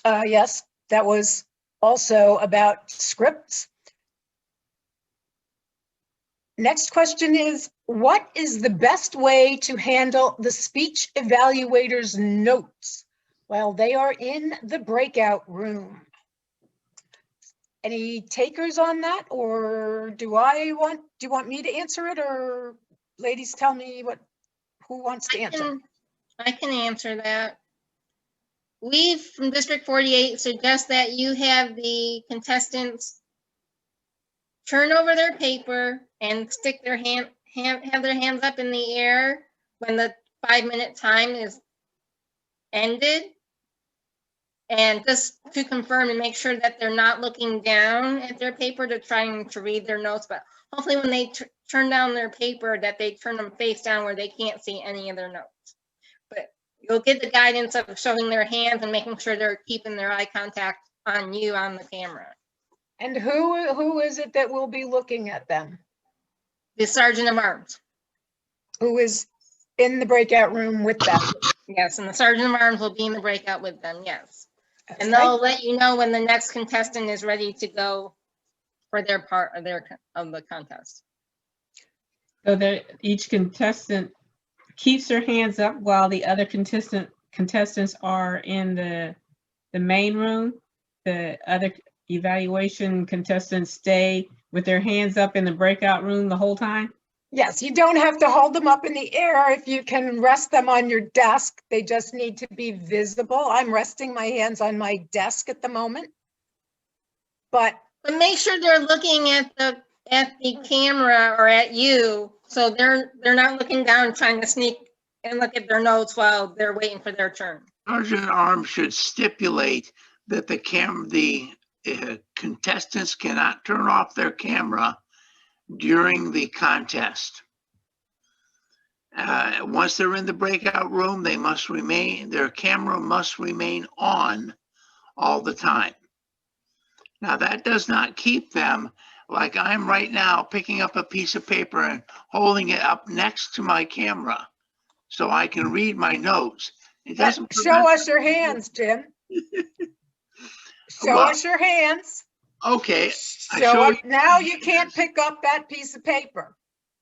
Yes, that was also about scripts. Next question is, what is the best way to handle the speech evaluator's notes while they are in the breakout room? Any takers on that, or do you want me to answer it, or ladies tell me who wants to answer? I can answer that. We from District 48 suggest that you have the contestants turn over their paper and stick their have their hands up in the air when the 5-minute time is ended. And just to confirm and make sure that they're not looking down at their paper to trying to read their notes, but hopefully when they turn down their paper that they turn them face down where they can't see any of their notes. But you'll get the guidance of showing their hands and making sure they're keeping their eye contact on you on the camera. And who is it that will be looking at them? The Sergeant of Arms. who is in the breakout room with them. Yes, and the sergeant of arms will be in the breakout with them, yes. That's And right. they'll let you know when the next contestant is ready to go for their part of the contest. So that each contestant keeps their hands up while the other contestants are in the main room. The other evaluation contestants stay with their hands up in the breakout room the whole time? Yes, you don't have to hold them up in the air if you can rest them on your desk. They just need to be visible. I'm resting my hands on my desk at the moment. But make sure they're looking at the camera or at you, so they're not looking down trying to sneak and look at their notes while they're waiting for their turn. Sergeant at Arms should stipulate that the contestants cannot turn off their camera during the contest. Once they're in the breakout room, their camera must remain on all the time. Now that does not keep them, like I'm right now, picking up a piece of paper and holding it up next to my camera so I can read my notes. It doesn't show us your hands, Jim. Show us your hands. Okay. Now you can't pick up that piece of paper.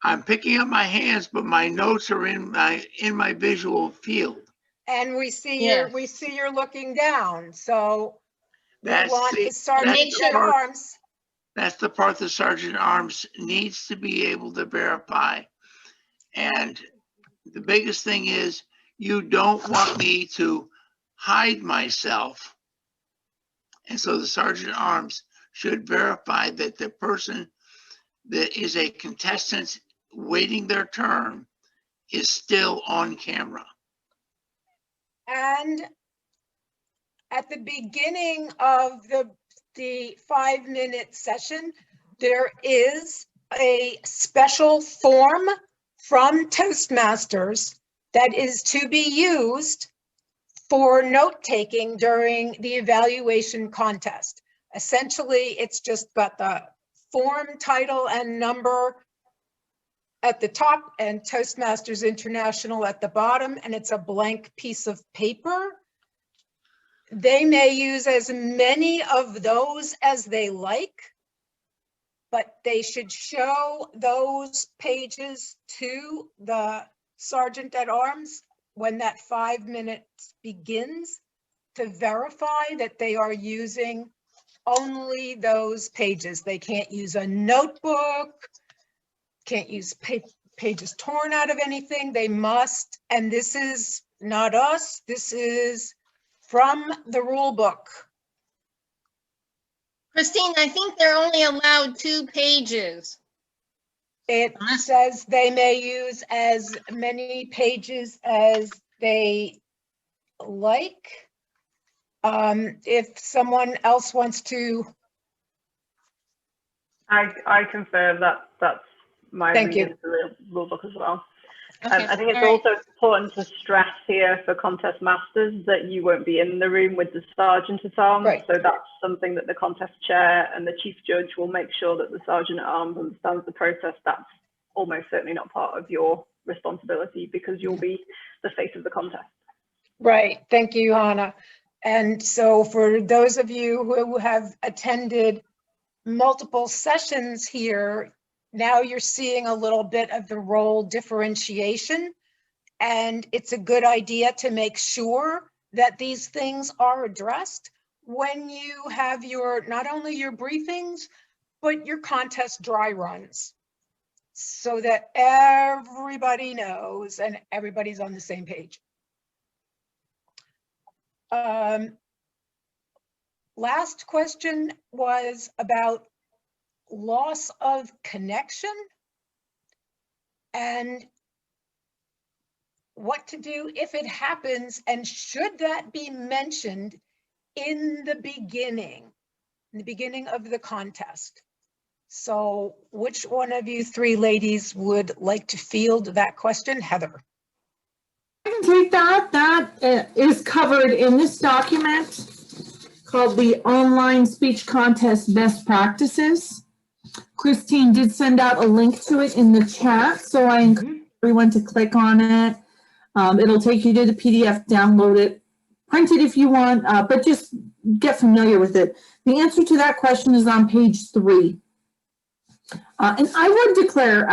I'm picking up my hands, but my notes are in my visual field. And we see you're looking down. So that's the sergeant at arms. That's the part the sergeant at arms needs to be able to verify. And the biggest thing is you don't want me to hide myself. And so the sergeant at arms should verify that the person that is a contestant waiting their turn is still on camera. And at the beginning of the 5-minute session, there is a special form from Toastmasters that is to be used for note-taking during the evaluation contest. Essentially, it's just got the form title and number at the top and Toastmasters International at the bottom, and it's a blank piece of paper. They may use as many of those as they like, but they should show those pages to the sergeant at arms when that 5 minutes begins to verify that they are using only those pages. They can't use a notebook, can't use pages torn out of anything. They must, and this is not us, this is from the rule book. Christine, I think they're only allowed 2 pages. It says they may use as many pages as they like. If someone else wants to. I confirm that's my reading of the rule book as well. Okay. I think it's also important to stress here for contest masters that you won't be in the room with the sergeant at arms. Right. So that's something that the contest chair and the chief judge will make sure that the sergeant at arms understands the process. That's almost certainly not part of your responsibility because you'll be the face of the contest. Right. Thank you, Hannah. And so for those of you who have attended multiple sessions here, now you're seeing a little bit of the role differentiation, and it's a good idea to make sure that these things are addressed when you have not only your briefings, but your contest dry runs, so that everybody knows and everybody's on the same page. Last question was about loss of connection and what to do if it happens, and should that be mentioned in the beginning of the contest. So which one of you 3 ladies would like to field that question? Heather. I can take that. That is covered in this document called the Online Speech Contest Best Practices. Christine did send out a link to it in the chat, so I encourage everyone to click on it. It'll take you to the PDF, download it, print it if you want, but just get familiar with it. The answer to that question is on page 3. And I would declare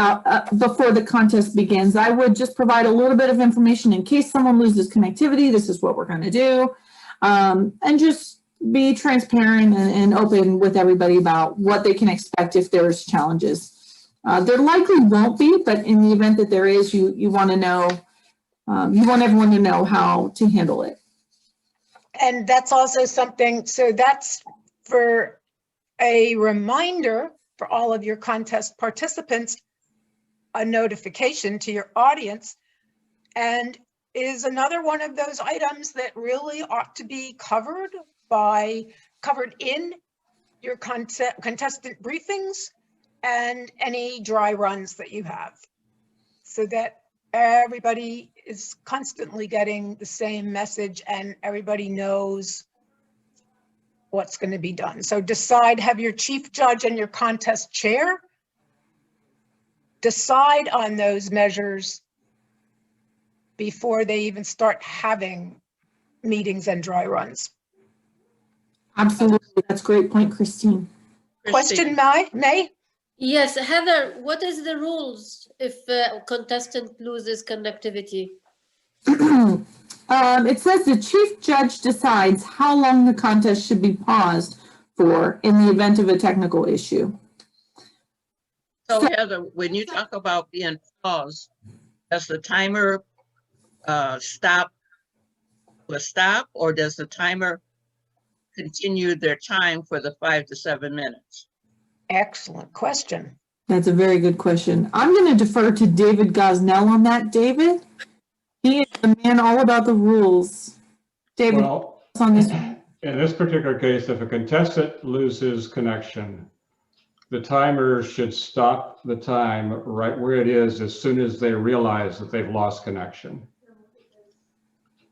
before the contest begins, I would just provide a little bit of information in case someone loses connectivity. This is what we're going to do. And just be transparent and open with everybody about what they can expect if there's challenges. There likely won't be, but in the event that there is, you want to know, you want everyone to know how to handle it. And that's also something, so that's for a reminder for all of your contest participants, a notification to your audience, and is another one of those items that really ought to be covered in your contestant briefings and any dry runs that you have, so that everybody is constantly getting the same message and everybody knows what's going to be done. So decide, have your chief judge and your contest chair decide on those measures before they even start having meetings and dry runs. Absolutely. That's a great point, Christine. Question, May? Yes, Heather, what is the rules if a contestant loses connectivity? It says the chief judge decides how long the contest should be paused for in the event of a technical issue. So Heather, when you talk about being paused, does the timer stop, or does the timer continue their time for the 5 to 7 minutes? Excellent question. That's a very good question. I'm going to defer to David Gosnell on that. David, he is the man all about the rules. David, Well, on this. In this particular case, if a contestant loses connection, the timer should stop the time right where it is as soon as they realize that they've lost connection.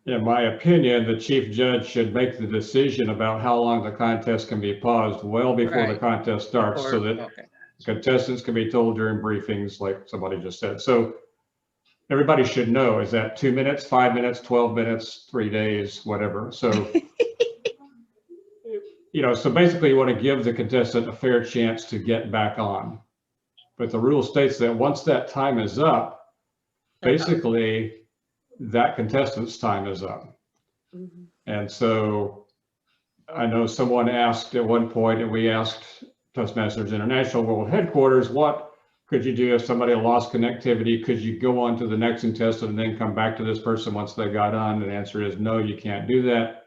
In my opinion, the chief judge should make the decision about how long the contest can be paused well before the contest starts, so that contestants can be told during briefings, like somebody just said. So everybody should know, is that 2 minutes, 5 minutes, 12 minutes, 3 days, whatever. So, so basically you want to give the contestant a fair chance to get back on. But the rule states that once that time is up, basically that contestant's time is up. Mm-hmm. And so I know someone asked at one point, and we asked Toastmasters International World Headquarters, what could you do if somebody lost connectivity? Could you go on to the next contestant and then come back to this person once they got on? And the answer is no, you can't do that.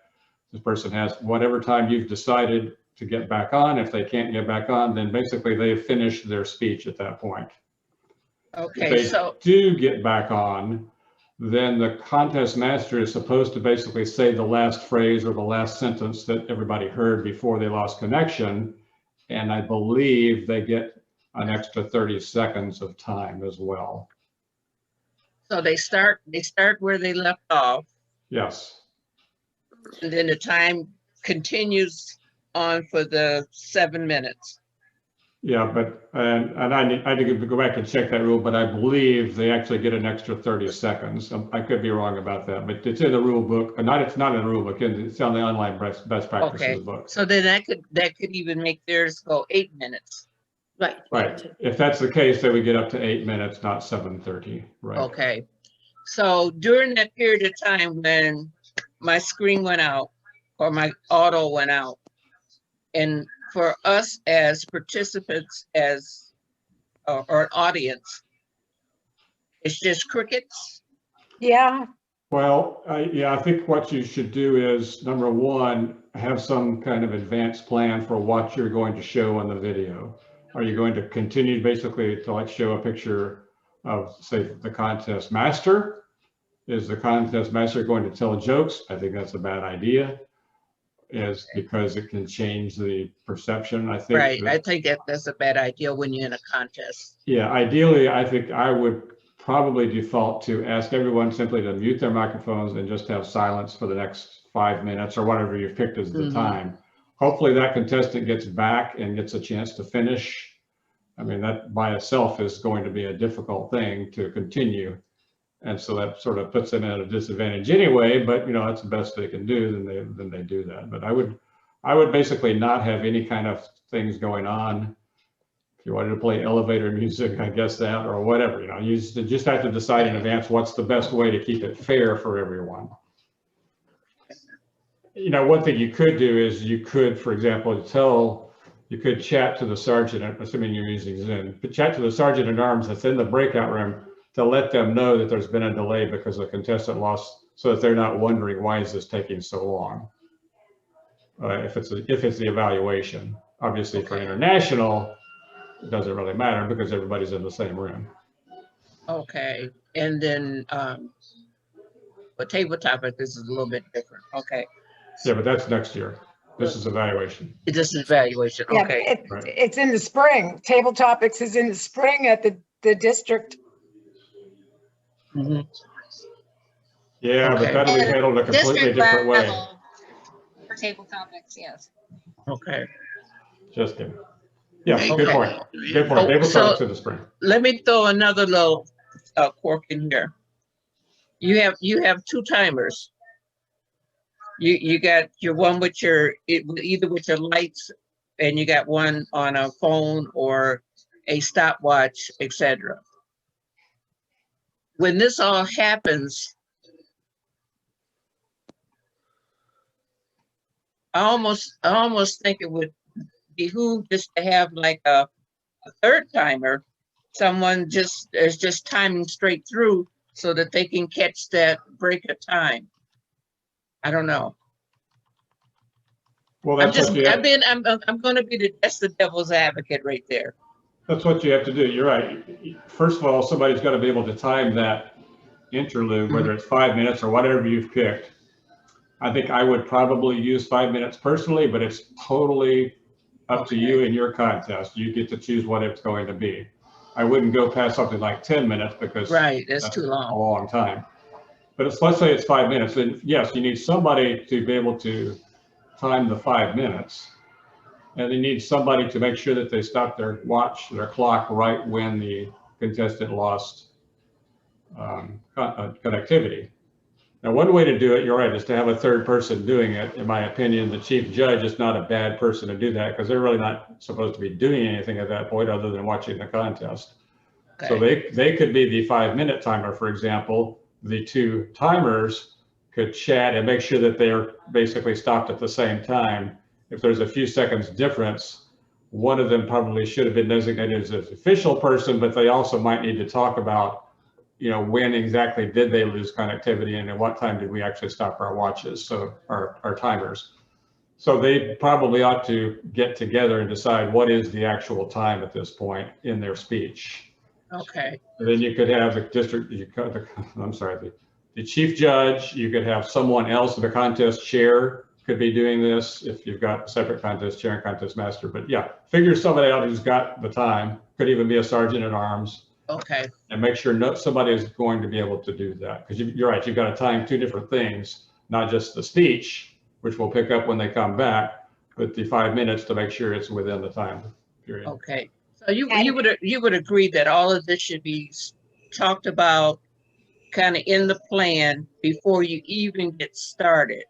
This person has whatever time you've decided to get back on. If they can't get back on, then basically they've finished their speech at that point. Okay, if they do get back on, then the contest master is supposed to basically say the last phrase or the last sentence that everybody heard before they lost connection. And I believe they get an extra 30 seconds of time as well. So they start where they left off. Yes. And then the time continues on for the 7 minutes. Yeah, but and I need to go back and check that rule, but I believe they actually get an extra 30 seconds. I could be wrong about that, but it's in the rule book. It's not in the rule book. It's on the online best practices book. So then that could even make theirs go 8 minutes. Right. Right. If that's the case, then we get up to 8 minutes, not 7:30. Right. Okay. So during that period of time when my screen went out or my auto went out, and for us as participants, or an audience, it's just crickets? Yeah. Well, I think what you should do is, number one, have some kind of advanced plan for what you're going to show on the video. Are you going to continue basically to show a picture of, say, the contest master? Is the contest master going to tell jokes? I think that's a bad idea. Is because it can change the perception, I think. Right, I think that's a bad idea when you're in a contest. Yeah, ideally, I think I would probably default to ask everyone simply to mute their microphones and just have silence for the next 5 minutes or whatever you've picked as the time. Hopefully that contestant gets back and gets a chance to finish I mean, that by itself is going to be a difficult thing to continue. And so that sort of puts them at a disadvantage anyway, but you know, that's the best they can do, then they do that. But I would basically not have any kind of things going on. If you wanted to play elevator music, I guess that, or whatever, you know, you just have to decide in advance what's the best way to keep it fair for everyone. You know, one thing you could do is you could, for example, you could chat to the sergeant, assuming you're using Zoom, but chat to the sergeant at arms that's in the breakout room to let them know that there's been a delay because the contestant lost, so that they're not wondering why is this taking so long. If it's the evaluation, obviously for international, it doesn't really matter because everybody's in the same room. Okay, and then but table topic, this is a little bit different. Okay. Yeah, but that's next year. This is evaluation. This is evaluation. Yeah, Okay. it's in the spring. Table topics is in the spring at the district. Mm-hmm. Yeah, Okay. but that'll be handled a completely District different way. level for table topics, yes. Okay. Just kidding. Yeah, Okay. good point. Good point. Table topics in the spring. Let me throw another little quirk in here. You have two timers. You got your one with your either with your lights, and you got one on a phone or a stopwatch, etc. When this all happens, I almost think it would behoove just to have like a third timer, someone is just timing straight through so that they can catch that break of time. I don't know. Well, that's I'm going to be that's the devil's advocate right there. That's what you have to do. You're right. First of all, somebody's got to be able to time that interlude, whether it's 5 minutes or whatever you've picked. I think I would probably use 5 minutes personally, but it's totally up to you and your contest. You get to choose what it's going to be. I wouldn't go past something like 10 minutes because that's too long. A long time. But let's say it's 5 minutes, then yes, you need somebody to be able to time the 5 minutes. And they need somebody to make sure that they stop their clock right when the contestant lost connectivity. Now, one way to do it, you're right, is to have a third person doing it. In my opinion, the chief judge is not a bad person to do that because they're really not supposed to be doing anything at that point other than watching the contest. Okay. So they could be the 5 minute timer, for example. The two timers could chat and make sure that they're basically stopped at the same time. If there's a few seconds difference, one of them probably should have been designated as an official person, but they also might need to talk about, you know, when exactly did they lose connectivity and at what time did we actually stop our watches, so our timers. So they probably ought to get together and decide what is the actual time at this point in their speech. Okay. And then you could have the the chief judge, you could have someone else, the contest chair could be doing this if you've got a separate contest chair and contest master. But yeah, figure somebody out who's got the time, could even be a sergeant at arms. Okay. And make sure somebody is going to be able to do that. Because you're right, you've got to time two different things, not just the speech, which we'll pick up when they come back, but the 5 minutes to make sure it's within the time period. Okay. So you would agree that all of this should be talked about kind of in the plan before you even get started?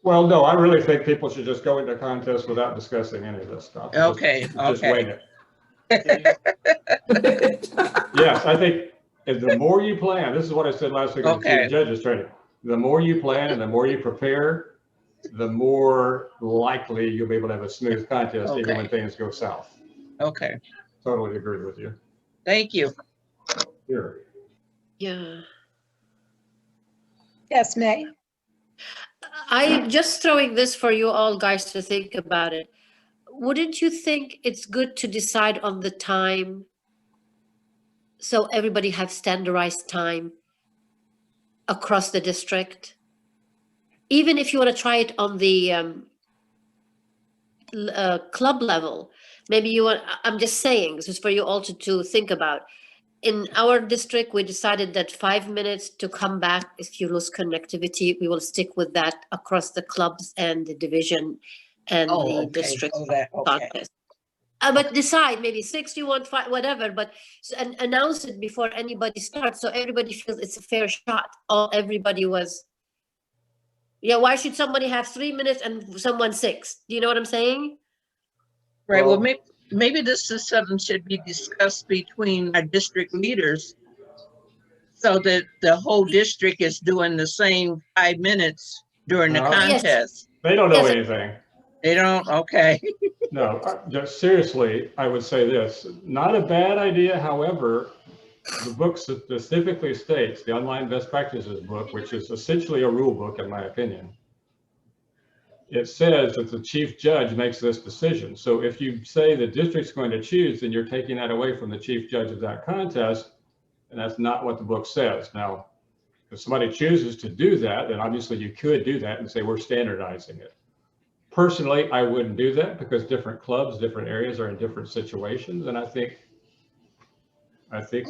Well, no, I really think people should just go into contests without discussing any of this stuff. Okay. Just wing it. Yes, I think the more you plan, this is what I said last week at the judges training, the more you plan and the more you prepare, the more likely you'll be able to have a smooth contest even when things go south. Okay. Totally agree with you. Thank you. Sure. Yeah. Yes, May. I just throwing this for you all guys to think about it. Wouldn't you think it's good to decide on the time so everybody have standardized time across the district? Even if you want to try it on the club level, maybe you want, I'm just saying, this is for you all to think about. In our district, we decided that 5 minutes to come back if you lose connectivity. We will stick with that across the clubs and the division and the district contest. But decide maybe 6 you want, 5, whatever, but and announce it before anybody starts so everybody feels it's a fair shot. Everybody was, yeah, why should somebody have 3 minutes and someone 6? Do you know what I'm saying? Right, well, maybe this is something should be discussed between our district leaders so that the whole district is doing the same 5 minutes during the contest. They don't know anything. They don't, okay. No, just seriously, I would say this, not a bad idea. However, the book specifically states, the Online Best Practices book, which is essentially a rule book, in my opinion. It says that the chief judge makes this decision. So if you say the district's going to choose, then you're taking that away from the chief judge of that contest. And that's not what the book says. Now, if somebody chooses to do that, then obviously you could do that and say, we're standardizing it. Personally, I wouldn't do that because different clubs, different areas are in different situations. And I think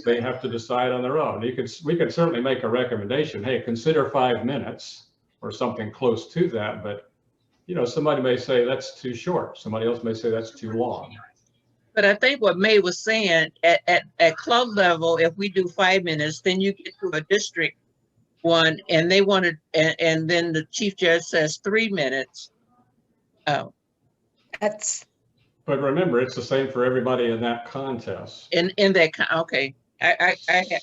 they have to decide on their own. We could certainly make a recommendation. Hey, consider 5 minutes or something close to that. But, you know, somebody may say that's too short. Somebody else may say that's too long. But I think what May was saying, at club level, if we do 5 minutes, then you get to a district one and they wanted, and then the chief judge says 3 minutes. Oh. But remember, it's the same for everybody in that contest. In that, okay. I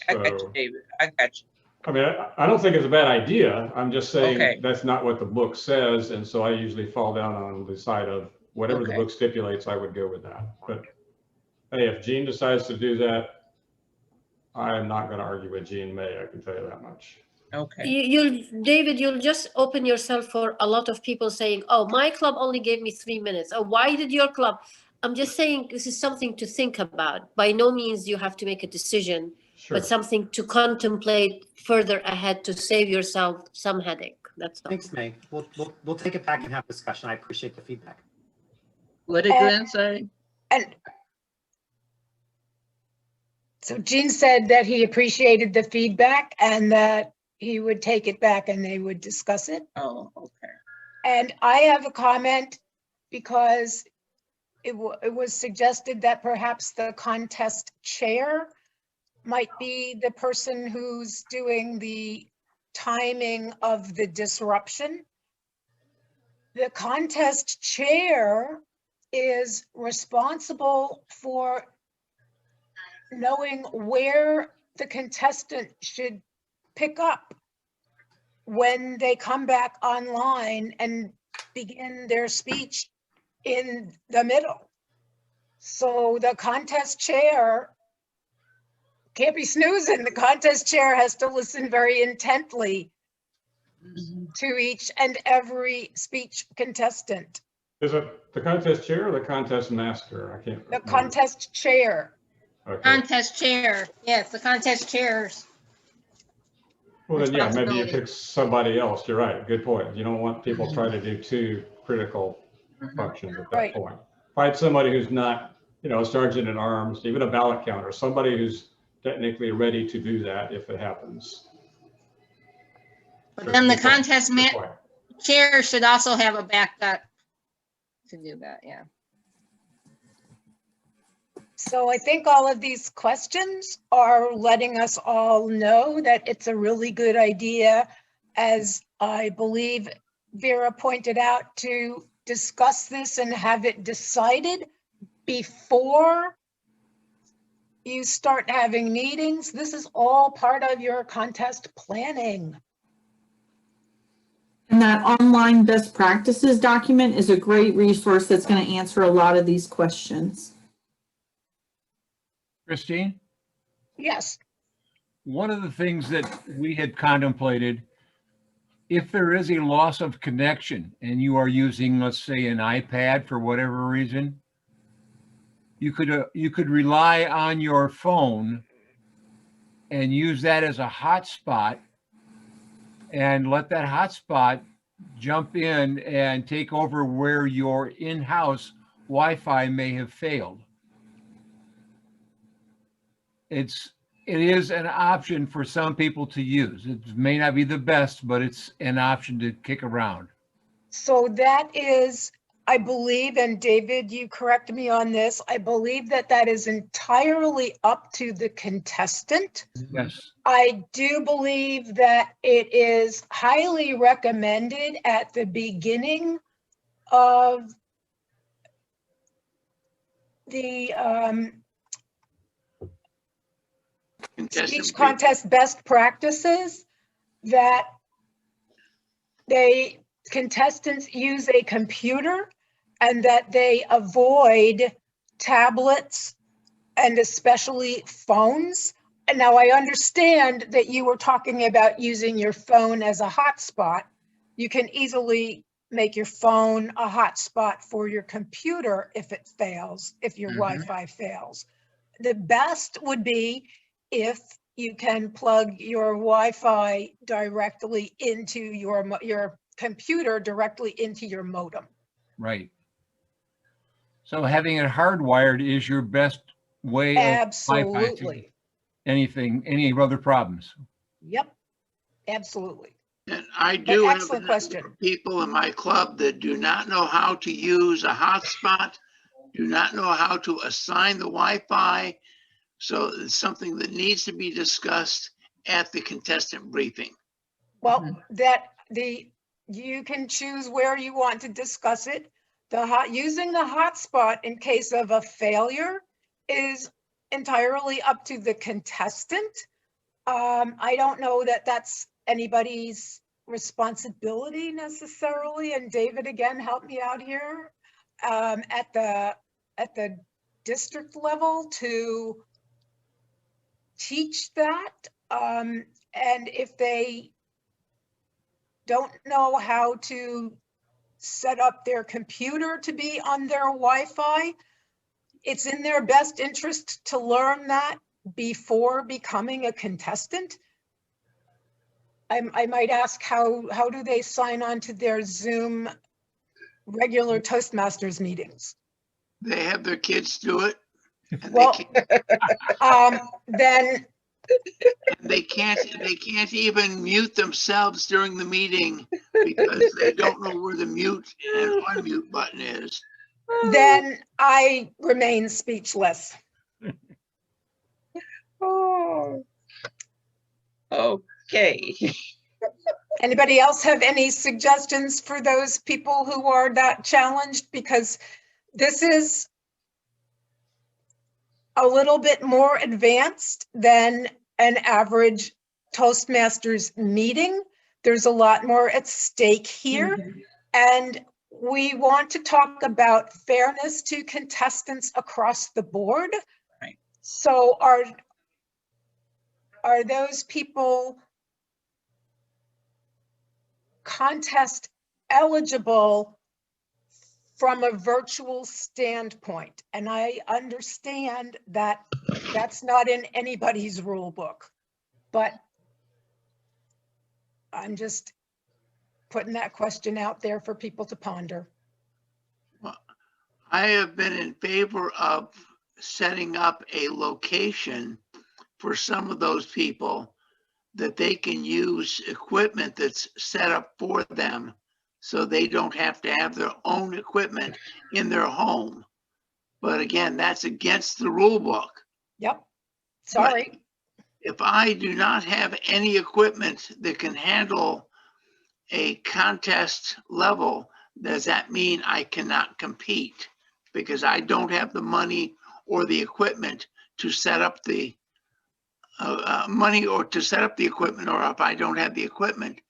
got you, David. I got you. I mean, I don't think it's a bad idea. I'm just saying that's not what the book says. And so I usually fall down on the side of whatever the book stipulates, I would go with that. But hey, if Jean decides to do that, I am not going to argue with Jean May. I can tell you that much. Okay. David, you'll just open yourself for a lot of people saying, oh, my club only gave me 3 minutes. Oh, why did your club? I'm just saying this is something to think about. By no means you have to make a decision, but something to contemplate further ahead to save yourself some headache. That's all. Thanks, May. We'll take it back and have discussion. I appreciate the feedback. What did Glenn say? And so Gene said that he appreciated the feedback and that he would take it back and they would discuss it. Oh, okay. And I have a comment because it was suggested that perhaps the contest chair might be the person who's doing the timing of the disruption. The contest chair is responsible for knowing where the contestant should pick up when they come back online and begin their speech in the middle. So the contest chair can't be snoozing. The contest chair has to listen very intently to each and every speech contestant. Is it the contest chair or the contest master? I can't remember. The contest chair. Okay. Contest chair, yes, the contest chairs. Well, then, yeah, maybe you pick somebody else. You're right. Good point. You don't want people trying to do 2 critical functions at that point. Find somebody who's not, you know, a sergeant at arms, even a ballot counter, somebody who's technically ready to do that if it happens. But then the contest chair should also have a backup to do that, yeah. So I think all of these questions are letting us all know that it's a really good idea, as I believe Vera pointed out, to discuss this and have it decided before you start having meetings. This is all part of your contest planning. And that online best practices document is a great resource that's going to answer a lot of these questions. Christine? Yes. One of the things that we had contemplated, if there is a loss of connection and you are using, let's say, an iPad for whatever reason, you could rely on your phone and use that as a hotspot and let that hotspot jump in and take over where your in-house Wi-Fi may have failed. It is an option for some people to use. It may not be the best, but it's an option to kick around. So that is, I believe, and David, you correct me on this, I believe that that is entirely up to the contestant. Yes. I do believe that it is highly recommended at the beginning of the speech contest best practices that contestants use a computer and that they avoid tablets and especially phones. And now I understand that you were talking about using your phone as a hotspot. You can easily make your phone a hotspot for your computer if it fails, if your Wi-Fi fails. The best would be if you can plug your Wi-Fi directly into your computer, directly into your modem. Right. So having it hardwired is your best way of Absolutely. anything, any other problems. Yep, absolutely. And I do have excellent question. People in my club that do not know how to use a hotspot, do not know how to assign the Wi-Fi. So it's something that needs to be discussed at the contestant briefing. Well, you can choose where you want to discuss it. Using the hotspot in case of a failure is entirely up to the contestant. I don't know that that's anybody's responsibility necessarily. And David, again, help me out here at the district level to teach that. And if they don't know how to set up their computer to be on their Wi-Fi, it's in their best interest to learn that before becoming a contestant. I might ask, how do they sign on to their Zoom regular Toastmasters meetings? They have their kids do it. And well, then they can't even mute themselves during the meeting because they don't know where the mute and unmute button is. Then I remain speechless. Oh. Okay. Anybody else have any suggestions for those people who are that challenged? Because this is a little bit more advanced than an average Toastmasters meeting. There's a lot more at stake here. And we want to talk about fairness to contestants across the board. Right. So are those people contest eligible from a virtual standpoint? And I understand that that's not in anybody's rule book, but I'm just putting that question out there for people to ponder. Well, I have been in favor of setting up a location for some of those people that they can use equipment that's set up for them so they don't have to have their own equipment in their home. But again, that's against the rule book. Yep. Sorry. But if I do not have any equipment that can handle a contest level, does that mean I cannot compete because I don't have the money or the equipment to set up the money or to set up the equipment, or if I don't have the equipment,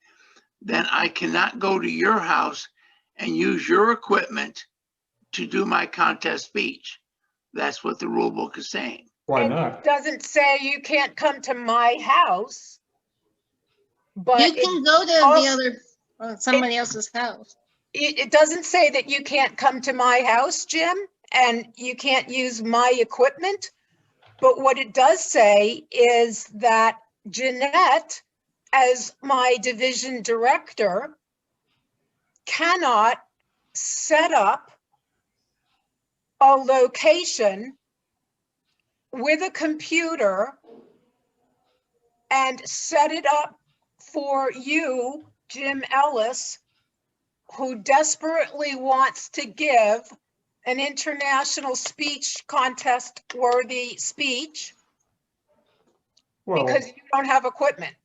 then I cannot go to your house and use your equipment to do my contest speech. That's what the rule book is saying. Why not? It doesn't say you can't come to my house, but You can go to the other, somebody else's house. It doesn't say that you can't come to my house, Jim, and you can't use my equipment. But what it does say is that Jeanette, as my division director, cannot set up a location with a computer and set it up for you, Jim Ellis, who desperately wants to give an international speech contest worthy speech Well, because you don't have equipment.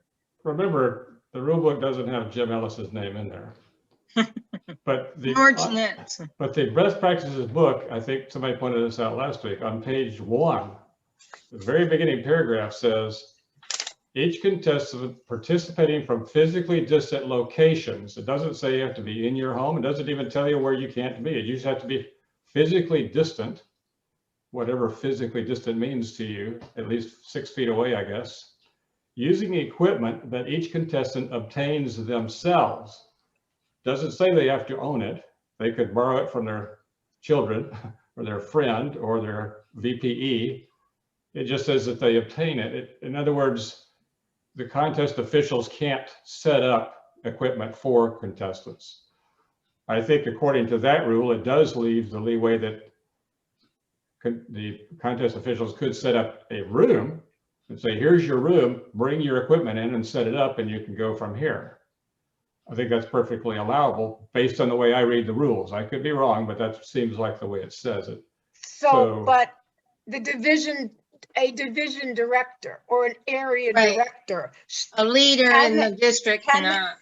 remember, the rule book doesn't have Jim Ellis's name in there. But the best practices book, I think somebody pointed this out last week, on page 1, the very beginning paragraph says, each contestant participating from physically distant locations. It doesn't say you have to be in your home. It doesn't even tell you where you can't be. You just have to be physically distant, whatever physically distant means to you, at least 6 feet away, I guess, using equipment that each contestant obtains themselves. Doesn't say they have to own it. They could borrow it from their children or their friend or their VPE. It just says that they obtain it. In other words, the contest officials can't set up equipment for contestants. I think according to that rule, it does leave the leeway that the contest officials could set up a room and say, here's your room, bring your equipment in and set it up and you can go from here. I think that's perfectly allowable based on the way I read the rules. I could be wrong, but that seems like the way it says it. So but a division director or an area director, a leader in the district cannot.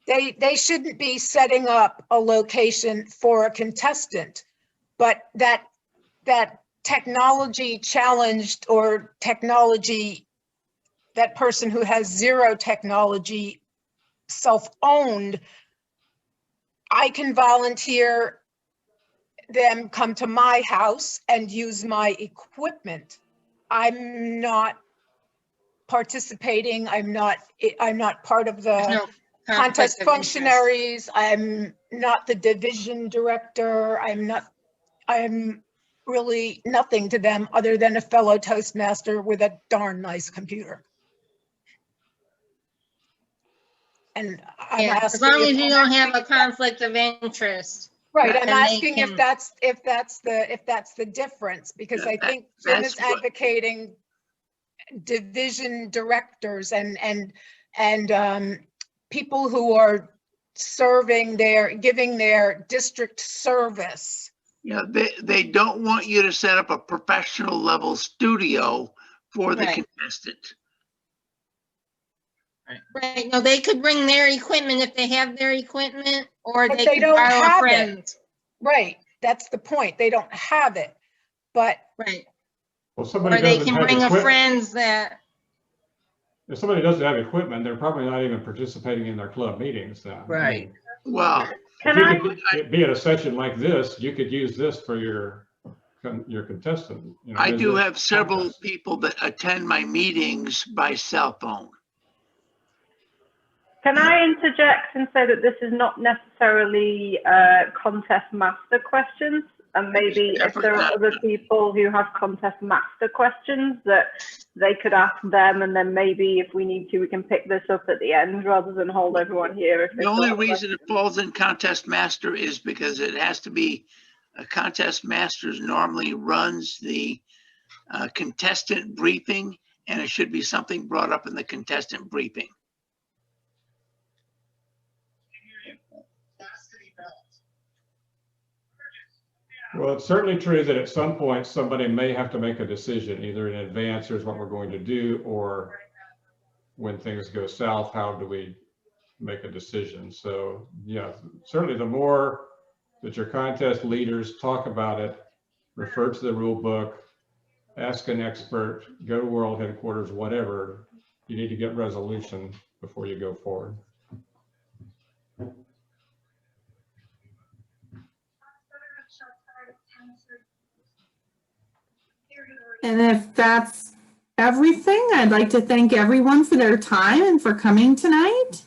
They shouldn't be setting up a location for a contestant, but that technology challenged or technology, that person who has zero technology self-owned, I can volunteer them come to my house and use my equipment. I'm not participating. I'm not part of the contest functionaries. I'm not the division director. I'm really nothing to them other than a fellow Toastmaster with a darn nice computer. And I'm asking, as long as you don't have a conflict of interest. Right, I'm asking if that's the difference, because I think Jim is advocating division directors and people who are giving their district service. Yeah, they don't want you to set up a professional level studio for the contestant. Right. No, they could bring their equipment if they have their equipment, or But they they could don't borrow have a friend. it. Right. That's the point. They don't have it. But well, somebody or they doesn't can have bring a equipment. friend that. If somebody doesn't have equipment, they're probably not even participating in their club meetings then. Right. Well, If be at a session like this, you could use this for your contestant. You know, I do have several people that attend my meetings by cell phone. Can I interject and say that this is not necessarily contest master questions, and maybe if there are other people who have contest master questions that they could ask them, and then maybe if we need to, we can pick this up at the end rather than hold everyone here. The only reason it falls in contest master is because it has to be a contest master normally runs the contestant briefing, and it should be something brought up in the contestant briefing. Well, it's certainly true that at some point somebody may have to make a decision, either in advance, here's what we're going to do, or when things go south, how do we make a decision? So yeah, certainly the more that your contest leaders talk about it, refer to the rule book, ask an expert, go to world headquarters, whatever, you need to get resolution before you go forward. And if that's everything, I'd like to thank everyone for their time and for coming tonight.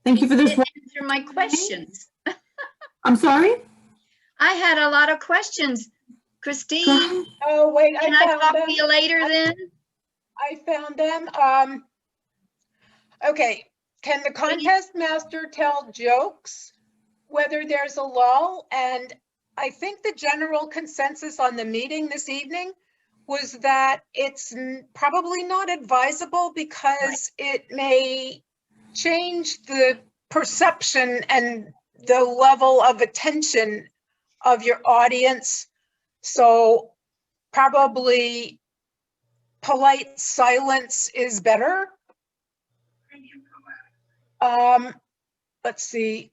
Thank you for this. Answer my questions. I'm sorry? I had a lot of questions. Christine. Oh, wait. Can I talk to you later then? I found them. Okay. Can the contest master tell jokes whether there's a lull? And I think the general consensus on the meeting this evening was that it's probably not advisable because it may change the perception and the level of attention of your audience. So probably polite silence is better. Let's see.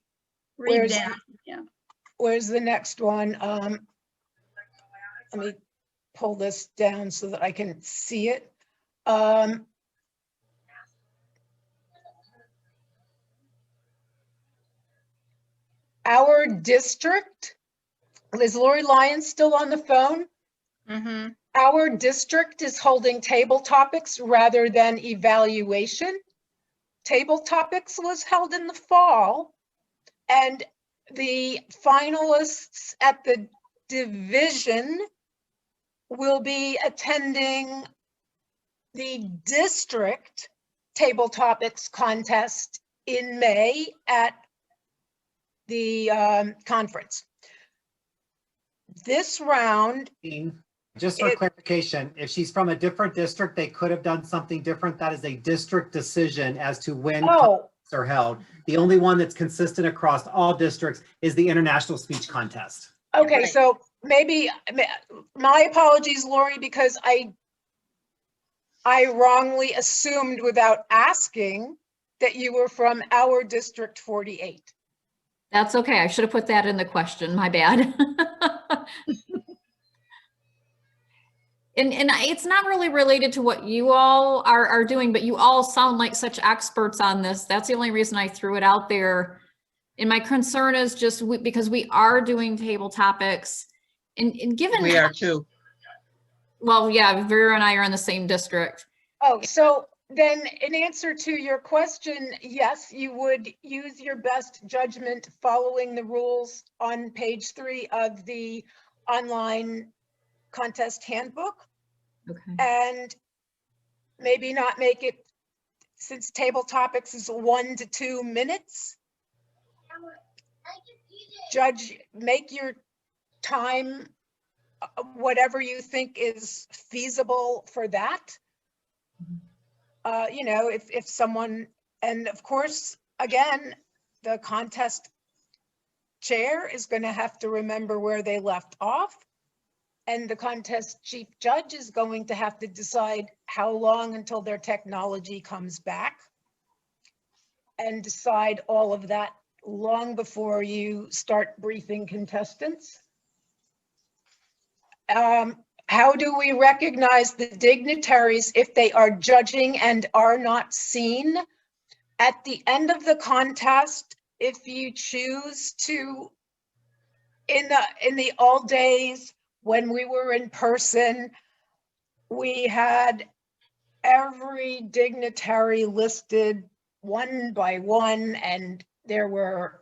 Read down. Yeah. Where's the next one? Let me pull this down so that I can see it. Our district, is Lori Lyons still on the phone? Mm-hmm. Our district is holding table topics rather than evaluation. Table topics was held in the fall, and the finalists at the division will be attending the district table topics contest in May at the conference. This round, Just for clarification, if she's from a different district, they could have done something different. That is a district decision as to when contests are held. The only one that's consistent across all districts is the international speech contest. okay, so maybe my apologies, Lori, because I wrongly assumed without asking that you were from our District 48. That's okay. I should have put that in the question. My bad. And it's not really related to what you all are doing, but you all sound like such experts on this. That's the only reason I threw it out there. And my concern is just because we are doing table topics and given- We are too. Well, yeah, Vera and I are in the same district. Oh, so then in answer to your question, yes, you would use your best judgment following the rules on page 3 of the online contest handbook. Okay. And maybe not make it, since table topics is 1 to 2 minutes. Judge, make your time whatever you think is feasible for that. You know, if someone, and of course, again, the contest chair is going to have to remember where they left off. And the contest chief judge is going to have to decide how long until their technology comes back, and decide all of that long before you start briefing contestants. How do we recognize the dignitaries if they are judging and are not seen? At the end of the contest, if you choose to, in the old days, when we were in person, we had every dignitary listed one by one, and there were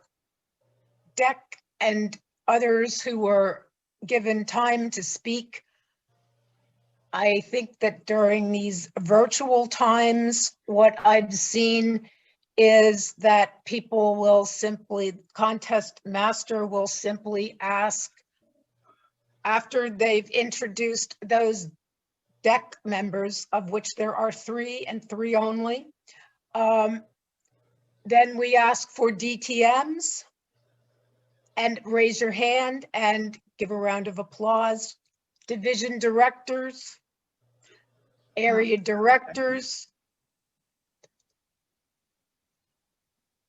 deck and others who were given time to speak. I think that during these virtual times, what I've seen is that people will simply, contest master will simply ask, after they've introduced those deck members, of which there are 3 and 3 only, then we ask for DTMs and raise your hand and give a round of applause. Division directors, area directors,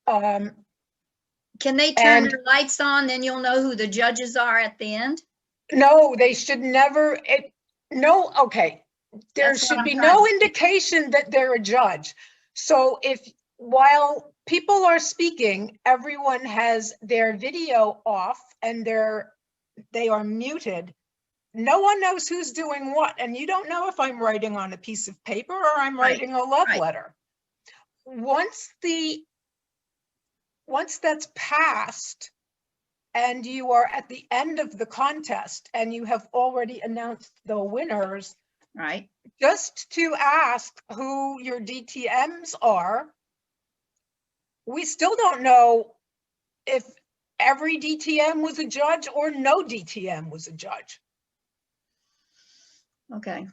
can they turn their lights on? Then you'll know who the judges are at the end. No, they should never. No, okay. There should be no indication that they're a judge. So if while people are speaking, everyone has their video off and they are muted, no one knows who's doing what. And you don't know if I'm writing on a piece of paper or I'm writing a love letter. Once that's passed and you are at the end of the contest and you have already announced the winners, right? Just to ask who your DTMs are. We still don't know if every DTM was a judge or no DTM was a judge. Okay.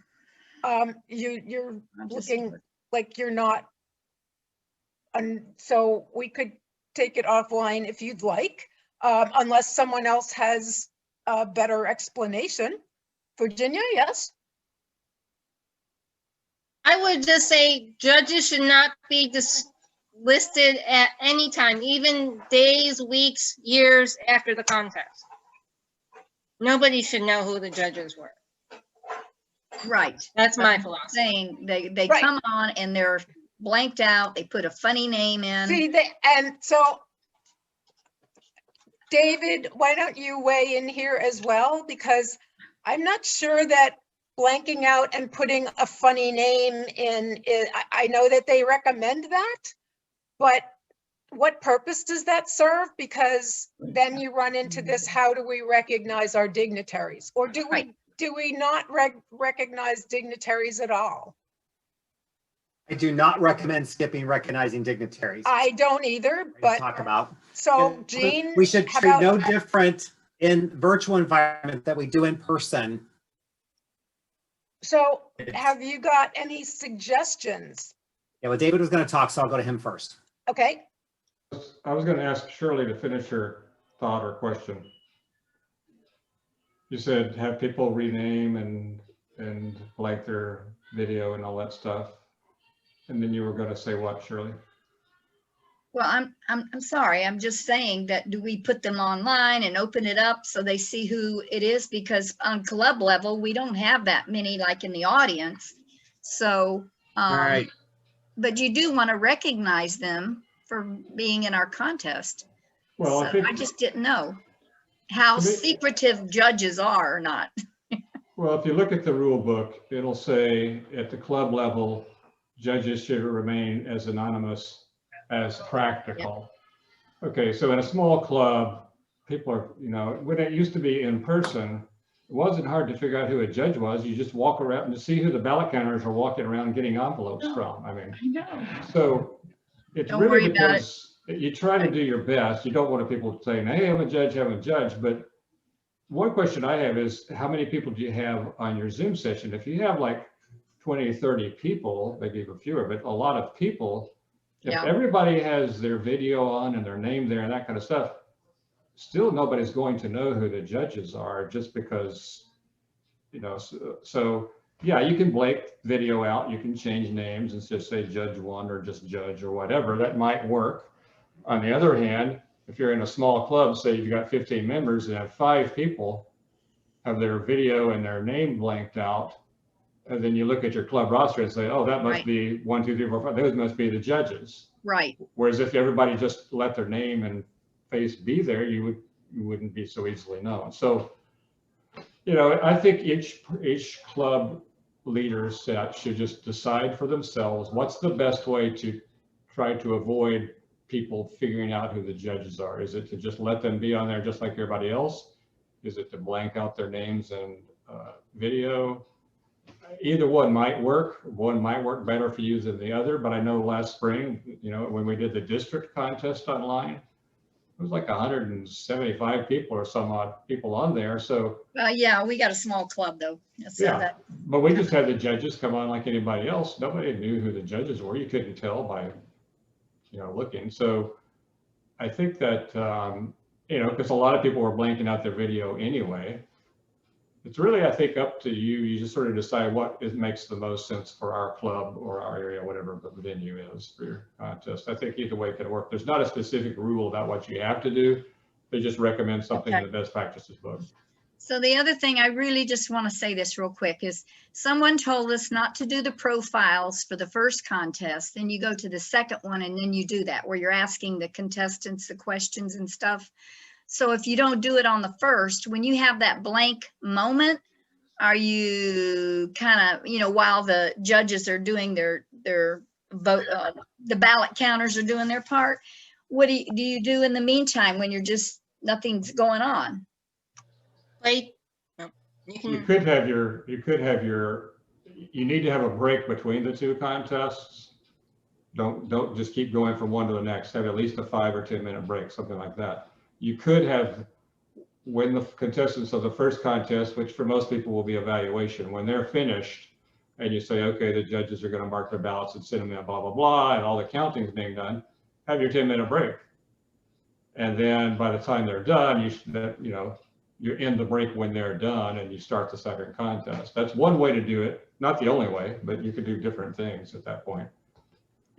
You're looking like you're not, and so we could take it offline if you'd like, unless someone else has a better explanation. Virginia, yes? I would just say judges should not be listed at any time, even days, weeks, years after the contest. Nobody should know who the judges were. Right. That's my philosophy. Saying they Right. come on and they're blanked out. They put a funny name in. See, and so David, why don't you weigh in here as well? Because I'm not sure that blanking out and putting a funny name in, I know that they recommend that, but what purpose does that serve? Because then you run into this, how do we recognize our dignitaries? Or do we not recognize dignitaries at all? I do not recommend skipping recognizing dignitaries. I don't either, but talk about. so Jean, We should how treat about- no different in virtual environment that we do in person. So have you got any suggestions? Yeah, well, David was going to talk, so I'll go to him first. Okay. I was going to ask Shirley to finish her thought or question. You said have people rename and like their video and all that stuff. And then you were going to say what, Shirley? Well, I'm sorry. I'm just saying that do we put them online and open it up so they see who it is? Because on club level, we don't have that many like in the audience. So, Right. but you do want to recognize them for being in our contest. Well, So I think, I just didn't know how secretive judges are or not. well, if you look at the rule book, it'll say at the club level, judges should remain as anonymous as practical. Okay, so in a small club, people are, you know, when it used to be in person, it wasn't hard to figure out who a judge was. You just walk around and see who the ballot counters are walking around getting envelopes from. I mean, I know. so it's Don't worry really about it. because you try to do your best. You don't want people saying, hey, I'm a judge. But one question I have is how many people do you have on your Zoom session? If you have like 20, 30 people, maybe even fewer, but a lot of people, if Yeah. everybody has their video on and their name there and that kind of stuff, still nobody's going to know who the judges are just because, you know, so yeah, you can blank video out, you can change names and just say judge one or just judge or whatever, that might work. On the other hand, if you're in a small club, say you've got 15 members and have 5 people have their video and their name blanked out, and then you look at your club roster and say, oh, that must Right. be 1, 2, 3, 4, 5, those must be the judges. Right. Whereas if everybody just let their name and face be there, you wouldn't be so easily known. So, you know, I think each club leader set should just decide for themselves what's the best way to try to avoid people figuring out who the judges are. Is it to just let them be on there just like everybody else? Is it to blank out their names and video? Either one might work. One might work better for you than the other, but I know last spring, you know, when we did the district contest online, it was like 175 people or some odd people on there. So Yeah, we got a small club though. So yeah, that, but we just had the judges come on like anybody else. Nobody knew who the judges were. You couldn't tell by, you know, looking. So I think that, you know, because a lot of people were blanking out their video anyway. It's really, I think, up to you. You just sort of decide what makes the most sense for our club or our area, whatever the venue is for your contest. I think either way can work. There's not a specific rule about what you have to do. They just recommend something in the best practices book. so the other thing I really just want to say this real quick is someone told us not to do the profiles for the first contest. Then you go to the second one and then you do that where you're asking the contestants the questions and stuff. So if you don't do it on the first, when you have that blank moment, are you kind of, you know, while the judges are doing their vote, the ballot counters are doing their part, what do you do in the meantime when you're just, nothing's going on? Wait. You could have your, you need to have a break between the two contests. Don't just keep going from one to the next. Have at least a 5 or 10 minute break, something like that. You could have, when the contestants of the first contest, which for most people will be evaluation, when they're finished and you say, okay, the judges are going to mark their ballots and send them in, blah, blah, blah, and all the counting's being done, have your 10-minute break. And then by the time they're done, you end the break when they're done and you start the second contest. That's one way to do it. Not the only way, but you could do different things at that point.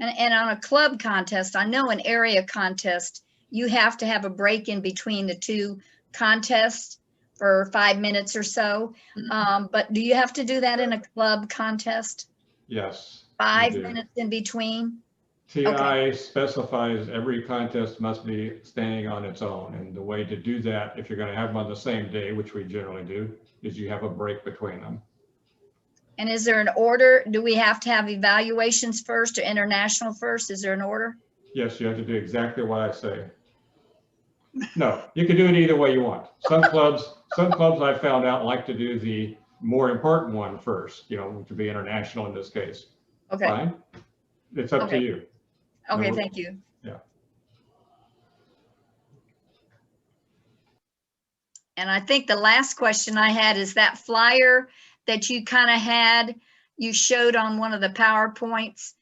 And on a club contest, I know an area contest, you have to have a break in between the two contests for 5 minutes or so. But do you have to do that in a club contest? Yes. 5 minutes in between? TI Okay. specifies every contest must be standing on its own. And the way to do that, if you're going to have them on the same day, which we generally do, is you have a break between them. And is there an order? Do we have to have evaluations first or international first? Is there an order? Yes, you have to do exactly what I say. No, you can do it either way you want. Some clubs I found out like to do the more important one first, to be international in this case. Okay. Fine. It's up to you. Okay, No, thank you. Yeah. And I think the last question I had is that flyer that you kind of had, you showed on one of the PowerPoints.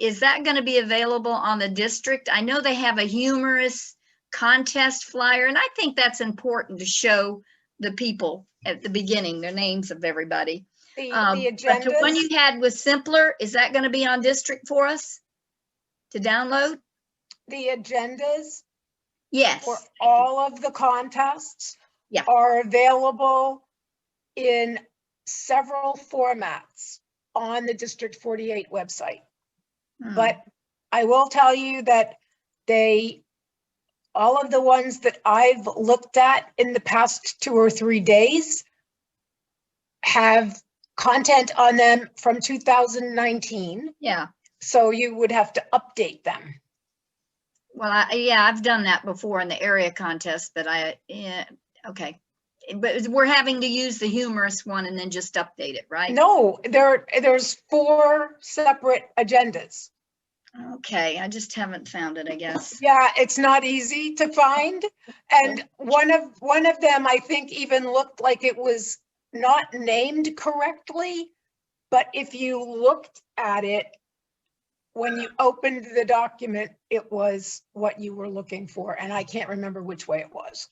Is that going to be available on the district? I know they have a humorous contest flyer, and I think that's important to show the people at the beginning, the names of everybody. The But the one you agendas, had was simpler. Is that going to be on district for us to download? the agendas Yes. for all of the contests Yeah. are available in several formats on the District 48 website. But I will tell you that all of the ones that I've looked at in the past 2 or 3 days have content on them from 2019. Yeah. So you would have to update them. Well, I've done that before in the area contest, but okay. But we're having to use the humorous one and then just update it, right? No, there's 4 separate agendas. Okay, I just haven't found it, I guess. Yeah, it's not easy to find. And one of them, I think, even looked like it was not named correctly. But if you looked at it, when you opened the document, it was what you were looking for. And I can't remember which way it was.